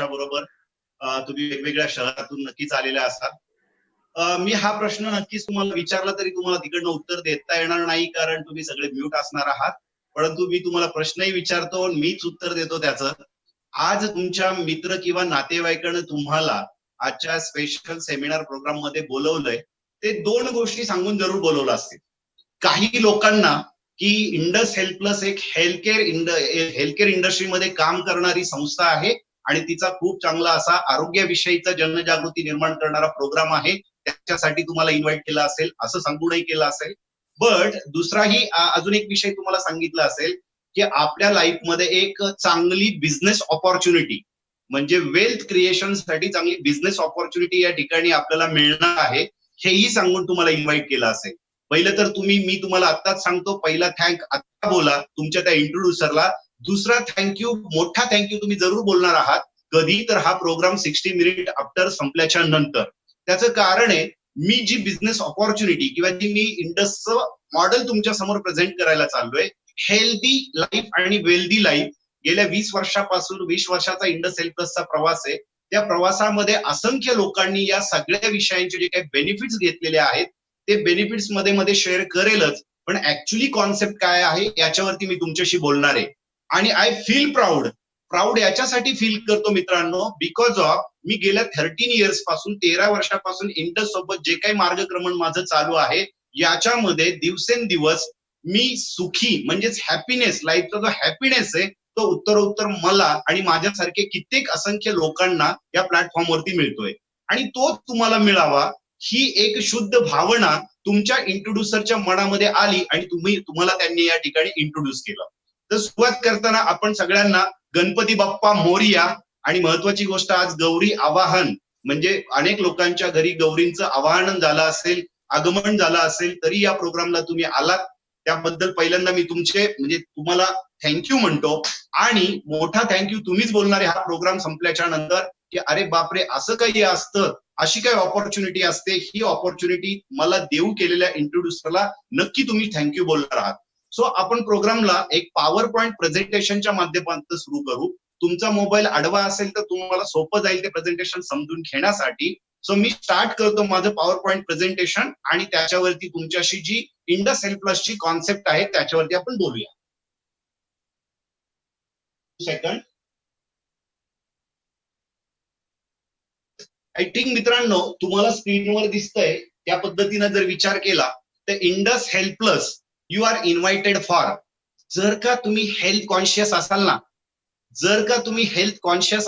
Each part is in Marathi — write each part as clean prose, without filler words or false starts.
बरोबर तुम्ही वेगवेगळ्या शहरातून नक्कीच आलेल्या असाल. मी हा प्रश्न नक्कीच तुम्हाला विचारला तरी तुम्हाला तिकडनं उत्तर देता येणार नाही, कारण तुम्ही सगळे म्यूट असणार आहात. परंतु मी तुम्हाला प्रश्नही विचारतो, मीच उत्तर देतो त्याचं. आज तुमच्या मित्र किंवा नातेवाईकांना तुम्हाला आजच्या स्पेशल सेमिनार प्रोग्राम मध्ये बोलवलंय, ते दोन गोष्टी सांगून जरूर बोलवलं असतील. काही लोकांना की इंडस हेल्थ प्लस एक हेल्थकेअर इंडस्ट्रीमध्ये काम करणारी संस्था आहे आणि तिचा खूप चांगला असा आरोग्याविषयीचा जनजागृती निर्माण करणारा प्रोग्राम आहे, त्याच्यासाठी तुम्हाला इन्व्हाइट केलं असेल, असं सांगूनही केलं असेल. बट दुसराही अजून एक विषय तुम्हाला सांगितलं असेल की आपल्या लाईफमध्ये एक चांगली बिझनेस ऑपॉर्च्युनिटी म्हणजे वेल्थ क्रिएशन साठी चांगली बिझनेस ऑपॉर्च्युनिटी या ठिकाणी आपल्याला मिळणार आहे, हेही सांगून तुम्हाला इन्व्हाइट केलं असेल. पहिलं तर मी तुम्हाला आत्ताच सांगतो, पहिला थँक आता बोला तुमच्या त्या इंट्रोड्युसरला. दुसरा थँक्यू, मोठा थँक्यू तुम्ही जरूर बोलणार आहात कधी तर हा प्रोग्राम 60 मिनिट आफ्टर संपल्याच्या नंतर. त्याचं कारण आहे, मी जी बिझनेस ऑपॉर्च्युनिटी किंवा जी मी इंडसचं मॉडेल तुमच्या समोर प्रेझेंट करायला चाललोय, हेल्दी लाईफ आणि वेल्दी लाईफ, गेल्या 20 वर्षापासून 20 वर्षाचा इंडस हेल्थ प्लसचा प्रवास आहे. त्या प्रवासामध्ये असंख्य लोकांनी या सगळ्या विषयांचे जे काही बेनिफिट्स घेतलेले आहेत ते बेनिफिट्स मध्ये शेअर करेलच, पण ऍक्च्युली कॉन्सेप्ट काय आहे याच्यावरती मी तुमच्याशी बोलणार आहे. आणि आय फील प्राऊड याच्यासाठी फील करतो मित्रांनो, बिकॉज ऑफ मी गेल्या 13 इयर्स पासून 13 वर्षापासून इंडस सोबत जे काही मार्गक्रमण माझं चालू आहे, याच्यामध्ये दिवसेंदिवस मी सुखी म्हणजेच हॅपीनेस, लाईफचा जो हॅपीनेस आहे तो उत्तरोत्तर मला आणि माझ्यासारखे कित्येक असंख्य लोकांना या प्लॅटफॉर्मवरती मिळतोय. आणि तो तुम्हाला मिळावा ही एक शुद्ध भावना तुमच्या इंट्रोड्युसरच्या मनामध्ये आली आणि तुम्हाला त्यांनी या ठिकाणी इंट्रोड्यूस केलं. तर सुरुवात करताना आपण सगळ्यांना गणपती बाप्पा मोरया, आणि महत्वाची गोष्ट आज गौरी आवाहन, म्हणजे अनेक लोकांच्या घरी गौरींचं आवाहन झालं असेल, आगमन झालं असेल, तरी या प्रोग्रामला तुम्ही आलात त्याबद्दल पहिल्यांदा मी तुम्हाला थँक्यू म्हणतो. आणि मोठा थँक्यू तुम्हीच बोलणार आहे हा प्रोग्राम संपल्याच्या नंतर की अरे बापरे असं काही असतं, अशी काही ऑपॉर्च्युनिटी असते, ही ऑपॉर्च्युनिटी मला देऊ केलेल्या इंट्रोड्युसरला नक्की तुम्ही थँक्यू बोलणार आहात. सो आपण प्रोग्रामला एक पॉवर पॉइंट प्रेझेंटेशनच्या माध्यमातून सुरू करू. तुमचा मोबाईल आडवा असेल तर तुम्हाला सोपं जाईल ते प्रेझेंटेशन समजून घेण्यासाठी. सो मी स्टार्ट करतो माझं पॉवर पॉइंट प्रेझेंटेशन आणि त्याच्यावरती तुमच्याशी जी इंडस हेल्थ प्लसची कॉन्सेप्ट आहे त्याच्यावरती आपण बोलूया. सेकंड. आय थिंक मित्रांनो तुम्हाला स्क्रीनवर दिसतंय त्या पद्धतीने जर विचार केला तर Indus health plus you are invited for. जर का तुम्ही हेल्थ कॉन्शियस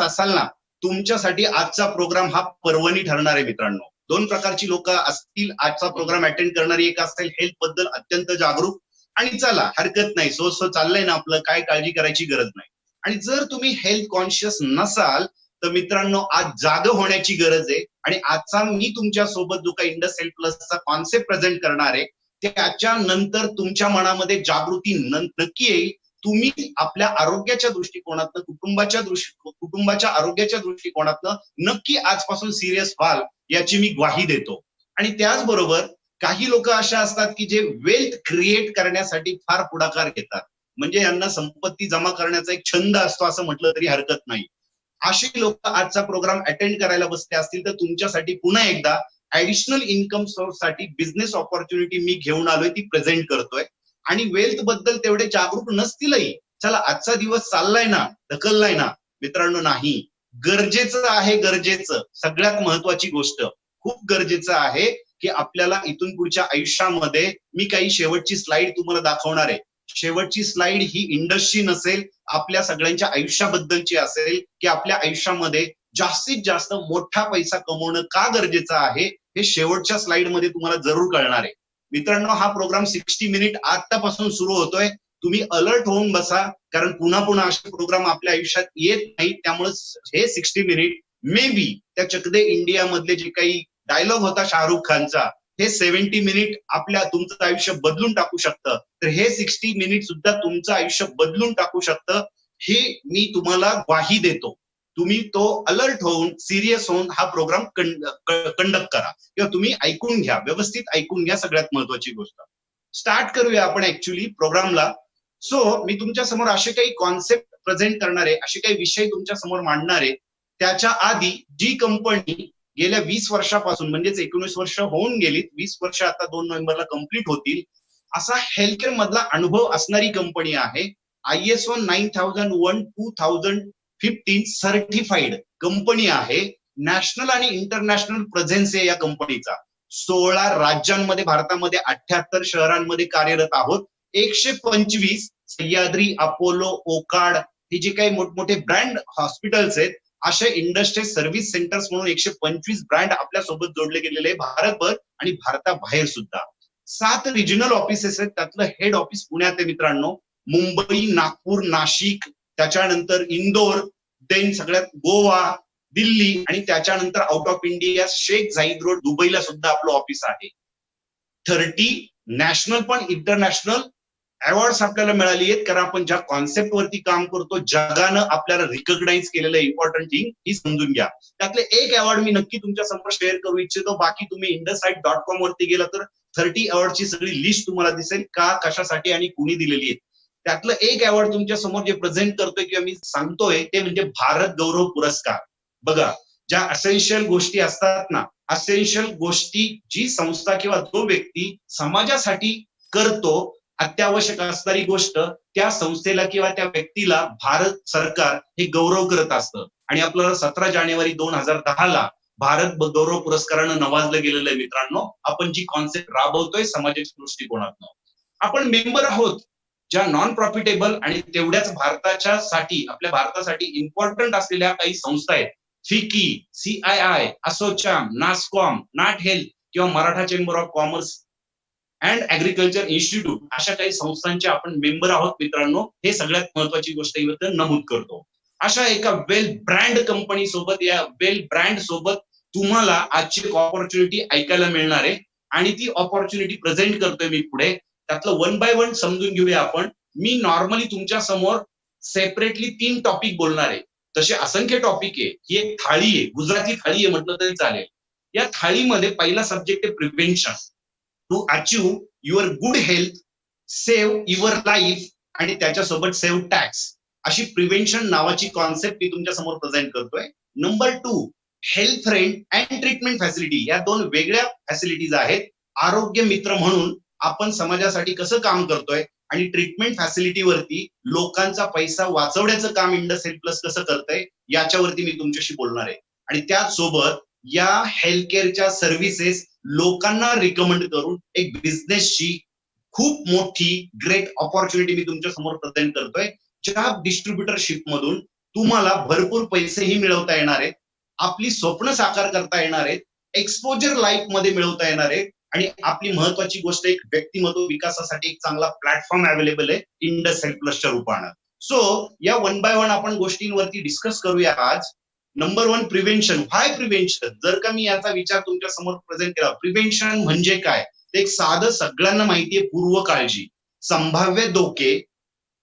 असाल ना, तुमच्यासाठी आजचा प्रोग्राम हा पर्वणी ठरणार आहे मित्रांनो. दोन प्रकारची लोक असतील आजचा प्रोग्राम अटेंड करणारी. एक असेल हेल्थ बद्दल अत्यंत जागरूक आणि चला हरकत नाही, सो चाललंय ना आपलं, काय काळजी करायची गरज नाही. आणि जर तुम्ही हेल्थ कॉन्शियस नसाल तर मित्रांनो आज जाग होण्याची गरज आहे. आणि आजचा मी तुमच्या सोबत जो काही इंडस हेल्थ प्लसचा कॉन्सेप्ट प्रेझेंट करणार आहे त्याच्या नंतर तुमच्या मनामध्ये जागृती नक्की येईल. तुम्ही आपल्या आरोग्याच्या दृष्टिकोनातनं, कुटुंबाच्या आरोग्याच्या दृष्टिकोनातनं नक्की आजपासून सिरियस व्हाल याची मी ग्वाही देतो. आणि त्याचबरोबर काही लोक अशा असतात की जे वेल्थ क्रिएट करण्यासाठी फार पुढाकार घेतात, म्हणजे यांना संपत्ती जमा करण्याचा एक छंद असतो असं म्हटलं तरी हरकत नाही. अशी लोक आजचा प्रोग्राम अटेंड करायला बसले असतील तर तुमच्यासाठी पुन्हा एकदा ऍडिशनल इन्कम सोर्स साठी बिझनेस ऑपॉर्च्युनिटी मी घेऊन आलोय, ती प्रेझेंट करतोय. आणि वेल्थ बद्दल तेवढे जागरूक नसतीलही, चला आजचा दिवस चाललाय ना, ढकललाय ना, मित्रांनो नाही, गरजेचं आहे. गरजेचं सगळ्यात महत्वाची गोष्ट, खूप गरजेचं आहे की आपल्याला इथून पुढच्या आयुष्यामध्ये, मी काही शेवटची स्लाइड तुम्हाला दाखवणार आहे, शेवटची स्लाइड ही इंडस्ट्री नसेल, आपल्या सगळ्यांच्या आयुष्याबद्दलची असेल की आपल्या आयुष्यामध्ये जास्तीत जास्त मोठा पैसा कमवणं का गरजेचं आहे हे शेवटच्या स्लाइड मध्ये तुम्हाला जरूर कळणार आहे. मित्रांनो हा प्रोग्राम 60 मिनिट आतापासून सुरू होतोय. तुम्ही अलर्ट होऊन बसा, कारण पुन्हा पुन्हा असे प्रोग्राम आपल्या आयुष्यात येत नाही. त्यामुळे हे 60 मिनिट मे बी त्या चक दे इंडिया मधले जे काही डायलॉग होता शाहरुख खानचा, हे 70 मिनिट तुमचं आयुष्य बदलून टाकू शकतं. तर हे 60 मिनिट सुद्धा तुमचं आयुष्य बदलून टाकू शकतं, हे मी तुम्हाला ग्वाही देतो. तुम्ही तो अलर्ट होऊन, सिरियस होऊन हा प्रोग्राम कंडक्ट करा किंवा तुम्ही ऐकून घ्या, व्यवस्थित ऐकून घ्या. सगळ्यात महत्वाची गोष्ट. स्टार्ट करूया आपण ऍक्च्युली प्रोग्रामला. सो मी तुमच्या समोर असे काही कॉन्सेप्ट प्रेझेंट करणार आहे, असे काही विषय तुमच्या समोर मांडणार आहे त्याच्या आधी जी कंपनी गेल्या 20 वर्षापासून, म्हणजेच 19 वर्ष होऊन गेलीत, 20 वर्ष आता 2 नोव्हेंबरला कंप्लीट होतील, असा हेल्थकेअर मधला अनुभव असणारी कंपनी आहे. ISO 9001 2015 सर्टिफाईड कंपनी आहे. नॅशनल आणि इंटरनॅशनल प्रेझेन्स आहे या कंपनीचा. 16 राज्यांमध्ये, भारतामध्ये 78 शहरांमध्ये कार्यरत आहोत. 125 सह्याद्री, अपोलो, ओकाड हे जे काही मोठमोठे ब्रँड हॉस्पिटल्स आहेत, असे इंडस्ट्री सर्व्हिस सेंटर्स म्हणून 125 ब्रँड आपल्या सोबत जोडले गेलेले आहे, भारतभर आणि भारताबाहेर सुद्धा. 7 रिजनल ऑफिसेस आहेत, त्यातलं हेड ऑफिस पुण्यात आहे मित्रांनो. मुंबई, नागपूर, नाशिक, त्याच्यानंतर इंदोर, देन सगळ्यात गोवा, दिल्ली आणि त्याच्यानंतर out of India Sheikh Zayed road दुबईला सुद्धा आपलं ऑफिस आहे. 30 नॅशनल पण इंटरनॅशनल अवॉर्ड्स आपल्याला मिळाली आहेत, कारण आपण ज्या कॉन्सेप्ट वरती काम करतो, जगानं आपल्याला रिकॉग्नाइज केलेलं इम्पॉर्टंट थिंग ही समजून घ्या. त्यातले एक अवॉर्ड मी नक्की तुमच्या समोर शेअर करू इच्छितो. बाकी तुम्ही indusite.com वरती गेला तर 30 अवॉर्डची सगळी लिस्ट तुम्हाला दिसेल, का, कशासाठी आणि कुणी दिलेली आहे. त्यातलं एक अवॉर्ड तुमच्या समोर जे प्रेझेंट करतोय किंवा मी सांगतोय ते म्हणजे भारत गौरव पुरस्कार. बघा, ज्या असेन्शियल गोष्टी असतात ना, असेन्शियल गोष्टी जी संस्था किंवा तो व्यक्ती समाजासाठी करतो, अत्यावश्यक असणारी गोष्ट, त्या संस्थेला किंवा त्या व्यक्तीला भारत सरकार हे गौरव करत असतं. आणि आपल्याला 17 जानेवारी 2010 भारत गौरव पुरस्कारानं नवाजलं गेलेलं आहे मित्रांनो. आपण जी कॉन्सेप्ट राबवतोय समाजाच्या दृष्टिकोनातून. आपण मेंबर आहोत ज्या नॉन प्रॉफिटेबल आणि तेवढ्याच भारताच्या साठी, आपल्या भारतासाठी इम्पॉर्टंट असलेल्या काही संस्था आहेत. फिकी, CII, असोचॅम, नास्कॉम, नाट हेल्थ किंवा Maratha chamber of commerce and agriculture institute, अशा काही संस्थांचे आपण मेंबर आहोत मित्रांनो. हे सगळ्यात महत्वाची गोष्ट इथं नमूद करतो. अशा एका वेल ब्रँड कंपनी सोबत, या वेल ब्रँड सोबत तुम्हाला आजची एक ऑपॉर्च्युनिटी ऐकायला मिळणार आहे आणि ती ऑपॉर्च्युनिटी प्रेझेंट करतोय मी पुढे. त्यातलं 1 बाय 1 समजून घेऊया आपण. मी नॉर्मली तुमच्या समोर सेपरेटली 3 टॉपिक बोलणार आहे. तसे असंख्य टॉपिक आहे. ही एक थाळी आहे, गुजराती थाळी आहे म्हटलं तरी चालेल. या थाळीमध्ये पहिला सब्जेक्ट आहे prevention. To achieve your good health, save your life आणि त्याच्यासोबत सेव्ह टॅक्स, अशी प्रिव्हेन्शन नावाची कॉन्सेप्ट मी तुमच्या समोर प्रेझेंट करतोय. Number 2, health friend and treatment facility. या 2 वेगळ्या फॅसिलिटीज आहेत. आरोग्य मित्र म्हणून आपण समाजासाठी कसं काम करतोय आणि ट्रीटमेंट फॅसिलिटीवरती लोकांचा पैसा वाचवण्याचं काम इंडस हेल्थ प्लस कसं करतंय, याच्यावरती मी तुमच्याशी बोलणार आहे. आणि त्याचसोबत या हेल्थ केअरच्या सर्व्हिसेस लोकांना रिकमेंड करून एक बिझनेसची खूप मोठी ग्रेट ऑपॉर्च्युनिटी मी तुमच्या समोर प्रेझेंट करतोय. ज्या डिस्ट्रीब्युटरशिप मधून तुम्हाला भरपूर पैसेही मिळवता येणार आहेत, आपली स्वप्न साकार करता येणार आहेत, एक्सपोजर लाईफ मध्ये मिळवता येणार आहे आणि आपली महत्वाची गोष्ट, एक व्यक्तिमत्व विकासासाठी एक चांगला प्लॅटफॉर्म अवेलेबल आहे इंडस हेल्थ प्लसच्या रूपानं. सो या 1 बाय 1 आपण गोष्टींवरती डिस्कस करूया आज. Number 1, prevention. Why prevention? जर का मी याचा विचार तुमच्या समोर प्रेझेंट केला, प्रिव्हेन्शन म्हणजे काय, एक साधं सगळ्यांना माहितीये, पूर्व काळजी. संभाव्य धोके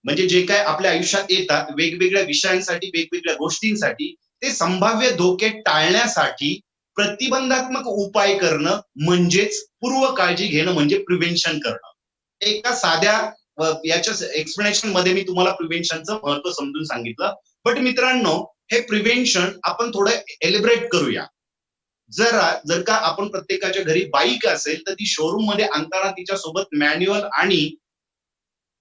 म्हणजे जे काय आपल्या आयुष्यात येतात वेगवेगळ्या विषयांसाठी, वेगवेगळ्या गोष्टींसाठी, ते संभाव्य धोके टाळण्यासाठी प्रतिबंधात्मक उपाय करणं म्हणजेच पूर्व काळजी घेणं, म्हणजे प्रिव्हेन्शन करणं. एका साध्या याच्या एक्सप्लेनेशन मध्ये मी तुम्हाला प्रिव्हेन्शनचं महत्व समजून सांगितलं. बट मित्रांनो, हे प्रिव्हेन्शन आपण थोडं एलिब्रेट करूया. जर का आपण प्रत्येकाच्या घरी बाईक असेल तर ती शोरूम मध्ये आणताना तिच्या सोबत मॅन्युअल आणि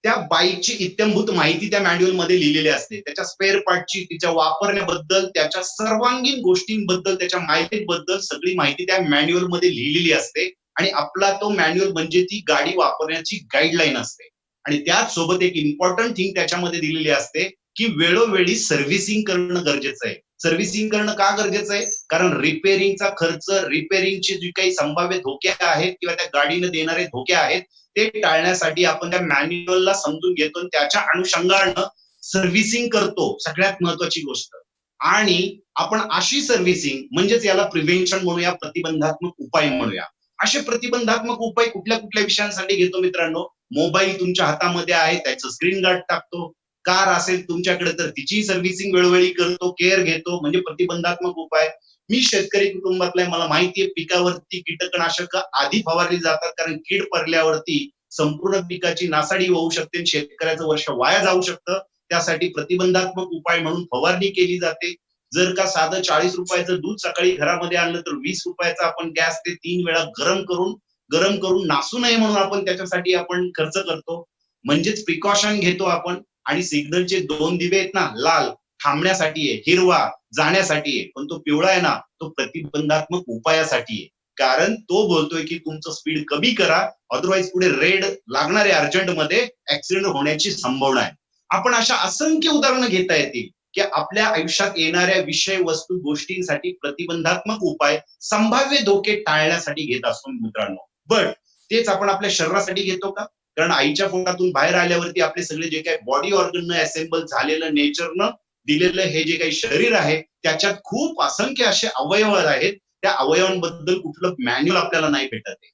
त्या बाईकची इत्यंभूत माहिती त्या मॅन्युअल मध्ये लिहिलेली असते. त्याच्या स्पेअर पार्टची, तिच्या वापरण्याबद्दल, त्याच्या सर्वांगीण गोष्टींबद्दल, त्याच्या माहिती बद्दल सगळी माहिती त्या मॅन्युअल मध्ये लिहिलेली असते. आणि आपला तो मॅन्युअल म्हणजे ती गाडी वापरण्याची गाईडलाईन असते. आणि त्याच सोबत एक इम्पॉर्टंट थिंग त्याच्यामध्ये दिलेली असते की वेळोवेळी सर्व्हिसिंग करणं गरजेचं आहे. सर्व्हिसिंग करणं का गरजेचं आहे? कारण रिपेअरिंगचा खर्च, रिपेअरिंगचे जे काही संभाव्य धोके आहेत किंवा त्या गाडीने देणारे धोके आहेत, ते टाळण्यासाठी आपण त्या मॅन्युअलला समजून घेतो आणि त्याच्या अनुषंगानं सर्व्हिसिंग करतो. सगळ्यात महत्वाची गोष्ट. आणि आपण अशी सर्व्हिसिंग, म्हणजेच याला प्रिव्हेन्शन म्हणूया, प्रतिबंधात्मक उपाय म्हणूया. असे प्रतिबंधात्मक उपाय कुठल्या कुठल्या विषयांसाठी घेतो मित्रांनो? मोबाईल तुमच्या हातामध्ये आहे, त्याचं स्क्रीन गार्ड टाकतो. कार असेल तुमच्याकडे तर तिची सर्व्हिसिंग वेळोवेळी करतो, केअर घेतो, म्हणजे प्रतिबंधात्मक उपाय. मी शेतकरी कुटुंबातला, मला माहितीये पिकावरती कीटकनाशक आधी फवारली जातात, कारण कीड पडल्यावरती संपूर्ण पिकाची नासाडी होऊ शकते, शेतकऱ्याचं वर्ष वाया जाऊ शकतं. त्यासाठी प्रतिबंधात्मक उपाय म्हणून फवारणी केली जाते. जर का साधं 40 रुपयाचं दूध सकाळी घरामध्ये आणलं तर 20 रुपयाचा आपण गॅस ते 3 वेळा गरम करून नासू नये म्हणून आपण त्याच्यासाठी आपण खर्च करतो. म्हणजेच प्रिकॉशन घेतो आपण. आणि सिग्नलचे 2 दिवे आहेत ना, लाल थांबण्यासाठी आहे, हिरवा जाण्यासाठी आहे, पण तो पिवळा आहे ना, तो प्रतिबंधात्मक उपायासाठी आहे. कारण तो बोलतोय की तुमचं स्पीड कमी करा, अदरवाईज पुढे रेड लागणारे अर्जंटमध्ये ऍक्सिडेंट होण्याची संभावना आहे. आपण अशा असंख्य उदाहरणं घेता येतील की आपल्या आयुष्यात येणाऱ्या विषय वस्तू गोष्टींसाठी प्रतिबंधात्मक उपाय संभाव्य धोके टाळण्यासाठी घेत असतो मित्रांनो. बट तेच आपण आपल्या शरीरासाठी घेतो का? कारण आईच्या पोटातून बाहेर आल्यावरती आपले सगळे जे काही बॉडी ऑर्गन असेंबल झालेलं नेचरनं दिलेलं हे जे काही शरीर आहे त्याच्यात खूप असंख्य असे अवयव आहेत. त्या अवयवांबद्दल कुठलं मॅन्युअल आपल्याला नाही भेटत आहे.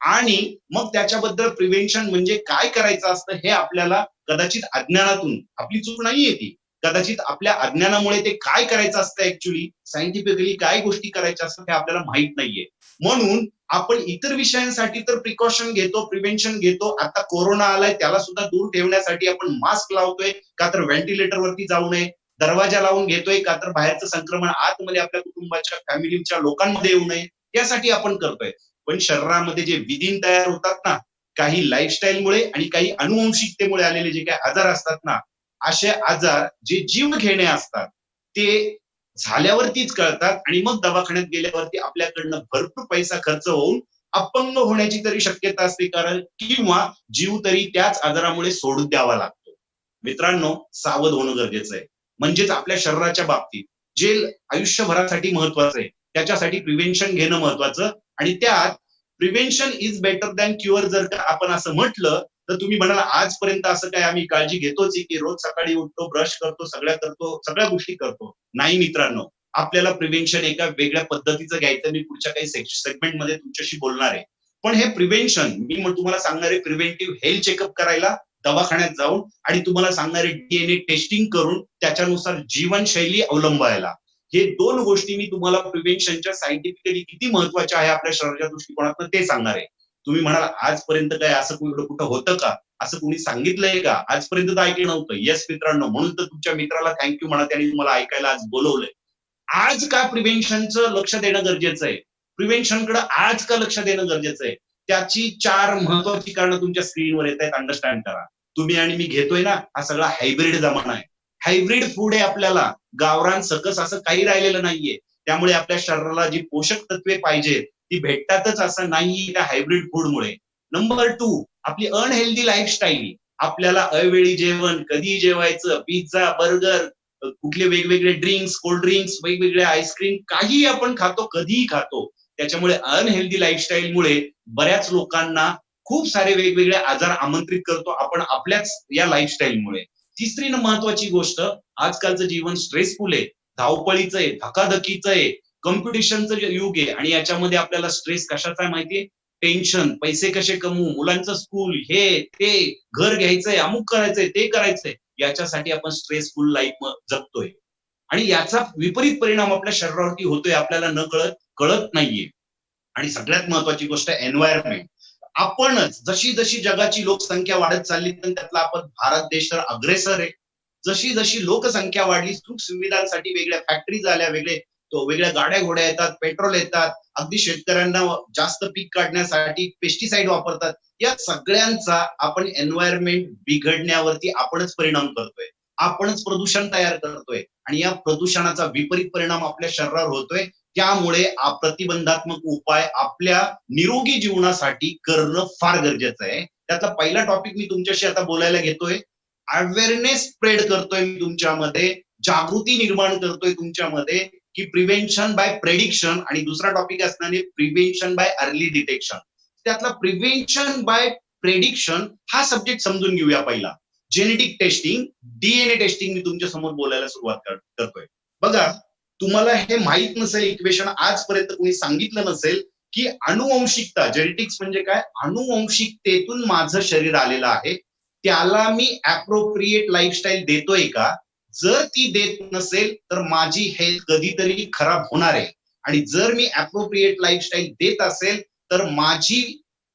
आणि मग त्याच्याबद्दल प्रिव्हेन्शन म्हणजे काय करायचं असतं हे आपल्याला कदाचित अज्ञानातून, आपली चूक नाहीये ती, कदाचित आपल्या अज्ञानामुळे ते काय करायचं असतं ऍक्च्युली सायंटिफिकली काय गोष्टी करायच्या असतात हे आपल्याला माहित नाहीये. म्हणून आपण इतर विषयांसाठी तर प्रिकॉशन घेतो, प्रिव्हेन्शन घेतो. आता कोरोना आलाय त्याला सुद्धा दूर ठेवण्यासाठी आपण मास्क लावतोय, का तर व्हेंटिलेटर वरती जाऊ नये, दरवाजा लावून घेतोय, का तर बाहेरचं संक्रमण आतमध्ये आपल्या कुटुंबाच्या फॅमिलीच्या लोकांमध्ये येऊ नये, यासाठी आपण करतोय. पण शरीरामध्ये जे विधीन तयार होतात ना, काही लाईफस्टाईलमुळे आणि काही अनुवंशिकतेमुळे आलेले जे काही आजार असतात ना, असे आजार जे जीव घेणे असतात ते झाल्यावरतीच कळतात आणि मग दवाखान्यात गेल्यावरती आपल्याकडनं भरपूर पैसा खर्च होऊन अपंग होण्याची तरी शक्यता असते, कारण किंवा जीव तरी त्याच आजारामुळे सोडून द्यावा लागतो. मित्रांनो, सावध होणं गरजेचं आहे. म्हणजेच आपल्या शरीराच्या बाबतीत जे आयुष्यभरासाठी महत्वाचं आहे त्याच्यासाठी प्रिव्हेन्शन घेणं महत्वाचं. आणि त्यात prevention is better than cure जर का आपण असं म्हटलं तर तुम्ही म्हणाल आजपर्यंत असं काय आम्ही काळजी घेतोच की रोज सकाळी उठतो, ब्रश करतो, सगळ्या गोष्टी करतो. नाही मित्रांनो, आपल्याला प्रिव्हेन्शन एका वेगळ्या पद्धतीचं घ्यायचं. मी पुढच्या काही सेगमेंटमध्ये तुमच्याशी बोलणार आहे. पण हे प्रिव्हेन्शन मी तुम्हाला सांगणार आहे प्रिव्हेंटिव्ह हेल्थ चेकअप करायला दवाखान्यात जाऊन, आणि तुम्हाला सांगणार आहे डीएनए टेस्टिंग करून त्याच्यानुसार जीवनशैली अवलंबायला. हे 2 गोष्टी मी तुम्हाला प्रिव्हेन्शनच्या सायंटिफिकली किती महत्वाच्या आहे आपल्या शरीराच्या दृष्टिकोनातून ते सांगणार आहे. तुम्ही म्हणाल आजपर्यंत काय असं कुठं होतं का? असं कोणी सांगितलंय का? आजपर्यंत तर ऐकलं नव्हतं. येस मित्रांनो, म्हणून तर तुमच्या मित्राला थँक्यू म्हणा, त्यांनी तुम्हाला ऐकायला आज बोलवलंय. आज का प्रिव्हेन्शनचं लक्ष देणं गरजेचं आहे? प्रिव्हेन्शनकडे आज का लक्ष देणं गरजेचं आहे? त्याची 4 महत्वाची कारणं तुमच्या स्क्रीनवर येत आहेत, अंडरस्टँड करा. तुम्ही आणि मी घेतोय ना, हा सगळा हायब्रिड जमाना आहे. हायब्रिड फूड आहे आपल्याला, गावरान सकस असं काही राहिलेलं नाहीये. त्यामुळे आपल्या शरीराला जी पोषक तत्वे पाहिजे ती भेटतातच असं नाही त्या हायब्रिड फूडमुळे. नंबर 2, आपली अनहेल्दी लाईफस्टाईल. आपल्याला अवेळी जेवण, कधी जेवायचं, पिझ्झा, बर्गर, कुठले वेगवेगळे ड्रिंक्स, कोल्ड ड्रिंक्स, वेगवेगळे आईस्क्रीम, काही आपण खातो, कधीही खातो. त्याच्यामुळे अनहेल्दी लाईफस्टाईलमुळे बऱ्याच लोकांना खूप सारे वेगवेगळे आजार आमंत्रित करतो आपण आपल्याच या लाईफस्टाईलमुळे. तिसरी महत्वाची गोष्ट, आजकालचं जीवन स्ट्रेसफुल आहे, धावपळीचं आहे, धकाधकीचं आहे, कॉम्पिटिशनचं युग आहे. आणि याच्यामध्ये आपल्याला स्ट्रेस कशाचा आहे माहितीये? टेन्शन, पैसे कसे कमवू, मुलांचं स्कूल, हे ते, घर घ्यायचंय, अमुक करायचंय, ते करायचंय, याच्यासाठी आपण स्ट्रेसफुल लाईफ जगतोय. आणि याचा विपरीत परिणाम आपल्या शरीरावरती होतोय, आपल्याला न कळत कळत नाहीये. आणि सगळ्यात महत्वाची गोष्ट एन्व्हायरमेंट. आपणच जशी जशी जगाची लोकसंख्या वाढत चालली तर त्यातला आपण भारत देश तर अग्रेसर आहे. जशी जशी लोकसंख्या वाढली, सुख सुविधांसाठी वेगळ्या फॅक्टरी झाल्या, वेगळ्या गाड्या घोड्या येतात, पेट्रोल येतात, अगदी शेतकऱ्यांना जास्त पीक काढण्यासाठी पेस्टिसाइड वापरतात. या सगळ्यांचा आपण एन्व्हायरमेंट बिघडण्यावरती आपणच परिणाम करतोय, आपणच प्रदूषण तयार करतोय. आणि या प्रदूषणाचा विपरीत परिणाम आपल्या शरीरावर होतोय. त्यामुळे प्रतिबंधात्मक उपाय आपल्या निरोगी जीवनासाठी करणं फार गरजेचं आहे. त्यातला पहिला टॉपिक मी तुमच्याशी आता बोलायला घेतोय, अवेअरनेस स्प्रेड करतोय मी तुमच्यामध्ये, जागृती निर्माण करतोय तुमच्यामध्ये की प्रिव्हेन्शन बाय प्रेडिक्शन. आणि दुसरा टॉपिक असणार आहे प्रिव्हेन्शन बाय अर्ली डिटेक्शन. त्यातला प्रिव्हेन्शन बाय प्रेडिक्शन हा सब्जेक्ट समजून घेऊया पहिला. जेनेटिक टेस्टिंग, डीएनए टेस्टिंग मी तुमच्या समोर बोलायला सुरुवात करतोय. बघा, तुम्हाला हे माहित नसेल, इक्वेशन आजपर्यंत कोणी सांगितलं नसेल की अनुवंशिकता, जेनेटिक्स म्हणजे काय, अनुवंशिकतेतून माझं शरीर आलेलं आहे, त्याला मी अप्रोप्रिएट लाईफस्टाईल देतोय का? जर ती देत नसेल तर माझी हेल्थ कधीतरी खराब होणार आहे. आणि जर मी अप्रोप्रिएट लाईफस्टाईल देत असेल तर माझी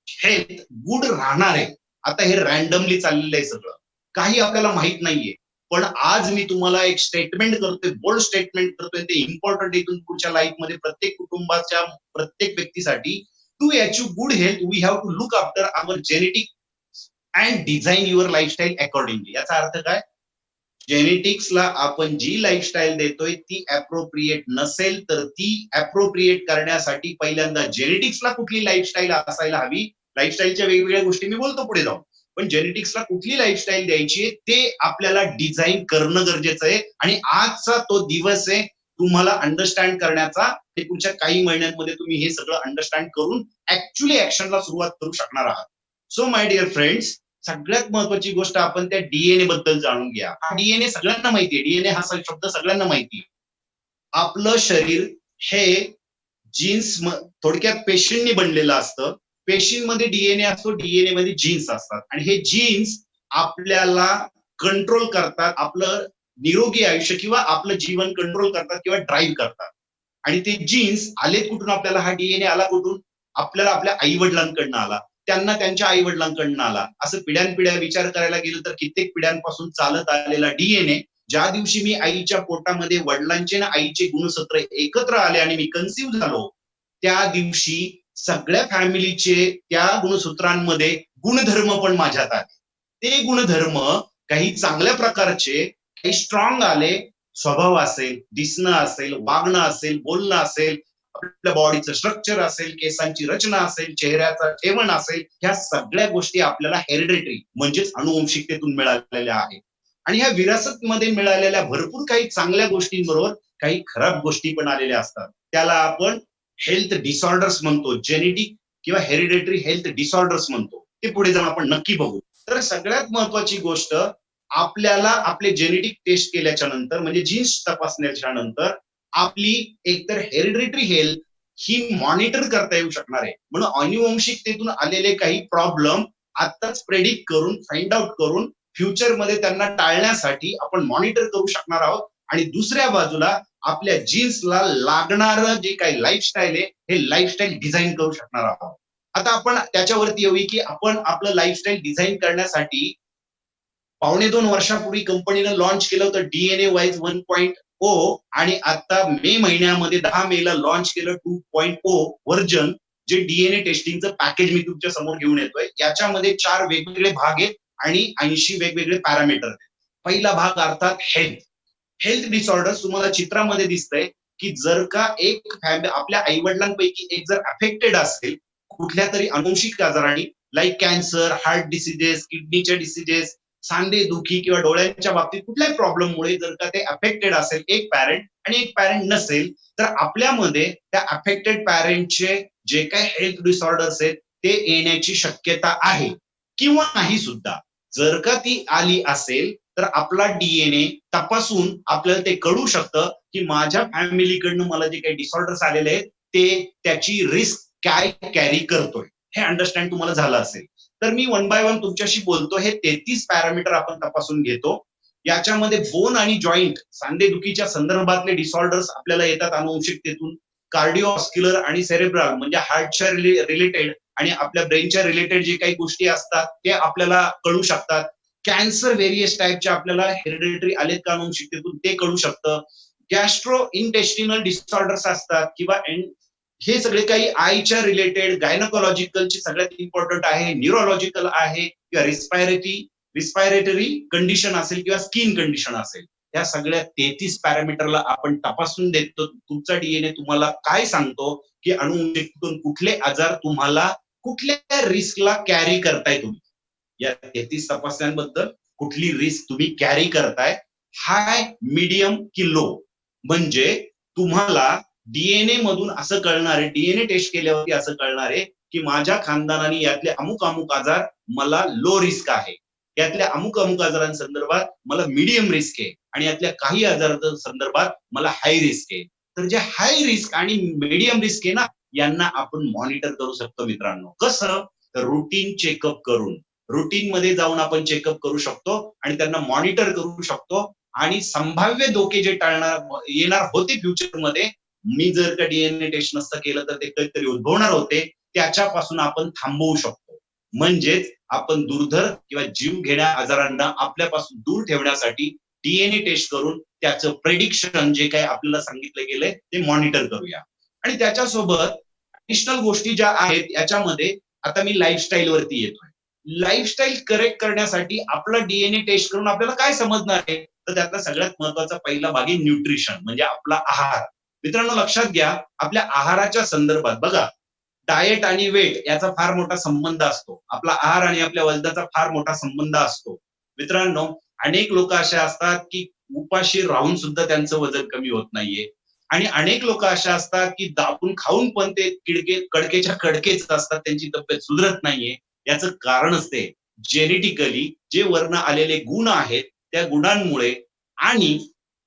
हेल्थ गुड राहणार आहे. आता हे रॅन्डमली चाललेलं आहे सगळं, काही आपल्याला माहित नाहीये. पण आज मी तुम्हाला एक स्टेटमेंट करतोय, बोल्ड स्टेटमेंट करतोय, ते इम्पॉर्टंट इथून पुढच्या लाईफमध्ये प्रत्येक कुटुंबाच्या प्रत्येक व्यक्तीसाठी. To achieve good health we have to look after our genetic and design your lifestyle accordingly. याचा अर्थ काय? जेनेटिक्सला आपण जी लाईफस्टाईल देतोय ती अप्रोप्रिएट नसेल तर ती अप्रोप्रिएट करण्यासाठी पहिल्यांदा जेनेटिक्सला कुठली लाईफस्टाईल असायला हवी. लाईफस्टाईलच्या वेगवेगळ्या गोष्टी मी बोलतो पुढे जाऊन, पण जेनेटिक्सला कुठली लाईफस्टाईल द्यायची ते आपल्याला डिझाईन करणं गरजेचं आहे. आणि आजचा तो दिवस आहे तुम्हाला अंडरस्टँड करण्याचा. ते पुढच्या काही महिन्यांमध्ये तुम्ही हे सगळं अंडरस्टँड करून ऍक्च्युअली ऍक्शनला सुरुवात करू शकणार आहात. सो माय डिअर फ्रेंड्स, सगळ्यात महत्वाची गोष्ट आपण त्या डीएनए बद्दल जाणून घ्या. हा डीएनए सगळ्यांना माहितीये, डीएनए हा शब्द सगळ्यांना माहितीये. आपलं शरीर हे जीन्स, थोडक्यात पेशींनी बनलेलं असतं. पेशींमध्ये डीएनए असतो, डीएनए मध्ये जीन्स असतात, आणि हे जीन्स आपल्याला कंट्रोल करतात, आपलं निरोगी आयुष्य किंवा आपलं जीवन कंट्रोल करतात किंवा ड्राईव्ह करतात. आणि ते जीन्स आले कुठून? आपल्याला हा डीएनए आला कुठून? आपल्याला आपल्या आई वडिलांकडनं आला, त्यांना त्यांच्या आई वडिलांकडनं आला. असं पिढ्यानपिढ्या विचार करायला गेलं तर कित्येक पिढ्यांपासून चालत आलेला डीएनए, ज्या दिवशी मी आईच्या पोटामध्ये वडिलांचे ना आईचे गुणसूत्र एकत्र आले आणि मी कन्सिव्ह झालो, त्या दिवशी सगळ्या फॅमिलीचे त्या गुणसूत्रांमध्ये गुणधर्म पण माझ्यात आले. ते गुणधर्म काही चांगल्या प्रकारचे, काही स्ट्रॉंग आले. स्वभाव असेल, दिसणं असेल, वागणं असेल, बोलणं असेल, आपल्या बॉडीचं स्ट्रक्चर असेल, केसांची रचना असेल, चेहऱ्याचा ठेवण असेल, ह्या सगळ्या गोष्टी आपल्याला हेरिडिटरी म्हणजेच अनुवंशिकतेतून मिळालेल्या आहेत. आणि ह्या विरासतमध्ये मिळालेल्या भरपूर काही चांगल्या गोष्टींबरोबर काही खराब गोष्टी पण आलेल्या असतात. त्याला आपण हेल्थ डिसऑर्डर्स म्हणतो, जेनेटिक किंवा हेरिडिटरी हेल्थ डिसऑर्डर्स म्हणतो. ते पुढे जाऊन आपण नक्की बघू. तर सगळ्यात महत्वाची गोष्ट, आपल्याला आपले जेनेटिक टेस्ट केल्याच्या नंतर म्हणजे जीन्स तपासण्याच्या नंतर आपली एकतर हेरिडिटरी हेल्थ ही मॉनिटर करता येऊ शकणार आहे. म्हणून अनुवंशिकतेतून आलेले काही प्रॉब्लेम आताच प्रेडिक्ट करून, फाइंड आउट करून फ्युचरमध्ये त्यांना टाळण्यासाठी आपण मॉनिटर करू शकणार आहोत. आणि दुसऱ्या बाजूला आपल्या जीन्सला लागणारं जे काही लाईफस्टाईल आहे हे लाईफस्टाईल डिझाईन करू शकणार आहोत. आता आपण त्याच्यावरती येऊ की आपण आपलं लाईफस्टाईल डिझाईन करण्यासाठी 1.5-2 वर्षापूर्वी कंपनीनं लॉन्च केलं होतं डीएनए वाईज 1.0, आणि आता मे महिन्यामध्ये 10 मेला लॉन्च केलं 2.0 व्हर्जन, जे डीएनए टेस्टिंगचं पॅकेज मी तुमच्या समोर घेऊन येतोय. याच्यामध्ये 4 वेगवेगळे भाग आहेत आणि 80 वेगवेगळे पॅरामीटर आहेत. पहिला भाग अर्थात हेल्थ. हेल्थ डिसऑर्डर्स तुम्हाला चित्रामध्ये दिसतंय की जर का एक आपल्या आई वडिलांपैकी एक जर अफेक्टेड असेल कुठल्या तरी अनुवंशिक आजाराने, लाईक कॅन्सर, हार्ट डिसिजेस, किडनीच्या डिसिजेस, सांधे दुखी किंवा डोळ्यांच्या बाबतीत कुठल्याही प्रॉब्लेममुळे जर का ते अफेक्टेड असेल एक पॅरेंट आणि एक पॅरेंट नसेल, तर आपल्यामध्ये त्या अफेक्टेड पॅरेंटचे जे काही हेल्थ डिसऑर्डर्स आहेत ते येण्याची शक्यता आहे किंवा नाही सुद्धा. जर का ती आली असेल तर आपला डीएनए तपासून आपल्याला ते कळू शकतं की माझ्या फॅमिलीकडनं मला जे काही डिसऑर्डर्स आलेले आहेत ते त्याची रिस्क काय कॅरी करतोय, हे अंडरस्टँड तुम्हाला झालं असेल. तर मी 1 बाय 1 तुमच्याशी बोलतो. हे 33 पॅरामीटर आपण तपासून घेतो. याच्यामध्ये बोन आणि जॉईंट, सांधेदुखीच्या संदर्भातले डिसऑर्डर्स आपल्याला येतात अनुवंशिकतेतून. कार्डिओव्हास्क्युलर आणि सेरेब्रल म्हणजे हार्टच्या रिलेटेड आणि आपल्या ब्रेनच्या रिलेटेड जे काही गोष्टी असतात ते आपल्याला कळू शकतात. कॅन्सर व्हेरियस टाईपचे आपल्याला हेरिडिटरी आलेत का अनुवंशिकतेतून ते कळू शकतं. गॅस्ट्रो इंटेस्टिनल डिसऑर्डर्स असतात किंवा हे सगळे काही आयच्या रिलेटेड, गायनोकॉलॉजिकलचे सगळ्यात इम्पॉर्टंट आहे, न्यूरोलॉजिकल आहे किंवा रिस्पायरेटरी कंडिशन असेल किंवा स्किन कंडिशन असेल. या सगळ्या 33 पॅरामीटरला आपण तपासून देतो. तुमचा डीएनए तुम्हाला काय सांगतो की अनुवंशिकतेतून कुठले आजार तुम्हाला कुठल्या रिस्कला कॅरी करताय तुम्ही. या 33 तपासण्यांबद्दल कुठली रिस्क तुम्ही कॅरी करताय, हाय, मीडियम की लो. म्हणजे तुम्हाला डीएनए मधून असं कळणार आहे, डीएनए टेस्ट केल्यावरती असं कळणार आहे की माझ्या खानदानाने यातले अमुक अमुक आजार मला लो रिस्क आहे, यातल्या अमुक अमुक आजारांसंदर्भात मला मीडियम रिस्क आहे आणि यातल्या काही आजारांच्या संदर्भात मला हाय रिस्क आहे. तर जे हाय रिस्क आणि मीडियम रिस्क आहे ना, यांना आपण मॉनिटर करू शकतो मित्रांनो. कसं? तर रुटीन चेकअप करून, रुटीन मध्ये जाऊन आपण चेकअप करू शकतो आणि त्यांना मॉनिटर करू शकतो. आणि संभाव्य धोके जे टाळणार येणार होते फ्युचरमध्ये, मी जर का डीएनए टेस्ट नसतं केलं तर ते काहीतरी उद्भवणार होते, त्याच्यापासून आपण थांबवू शकतो. म्हणजेच आपण दुर्धर किंवा जीव घेण्या आजारांना आपल्यापासून दूर ठेवण्यासाठी डीएनए टेस्ट करून त्याचं प्रेडिक्शन जे काही आपल्याला सांगितलं गेलंय ते मॉनिटर करूया. आणि त्याच्यासोबत ऍडिशनल गोष्टी ज्या आहेत याच्यामध्ये आता मी लाईफस्टाईल वरती येतोय. लाईफस्टाईल करेक्ट करण्यासाठी आपला डीएनए टेस्ट करून आपल्याला काय समजणार आहे, तर त्यातला सगळ्यात महत्वाचा पहिला भाग आहे न्यूट्रिशन, म्हणजे आपला आहार. मित्रांनो लक्षात घ्या, आपल्या आहाराच्या संदर्भात बघा, डाएट आणि वेट याचा फार मोठा संबंध असतो. आपला आहार आणि आपल्या वजनाचा फार मोठा संबंध असतो. मित्रांनो, अनेक लोक असे असतात की उपाशी राहून सुद्धा त्यांचं वजन कमी होत नाहीये, आणि अनेक लोक अशा असतात की दाबून खाऊन पण ते कडकेच्या कडकेच असतात, त्यांची तब्येत सुधरत नाहीये. याचं कारणच ते जेनेटिकली जे वर्ण आलेले गुण आहेत त्या गुणांमुळे, आणि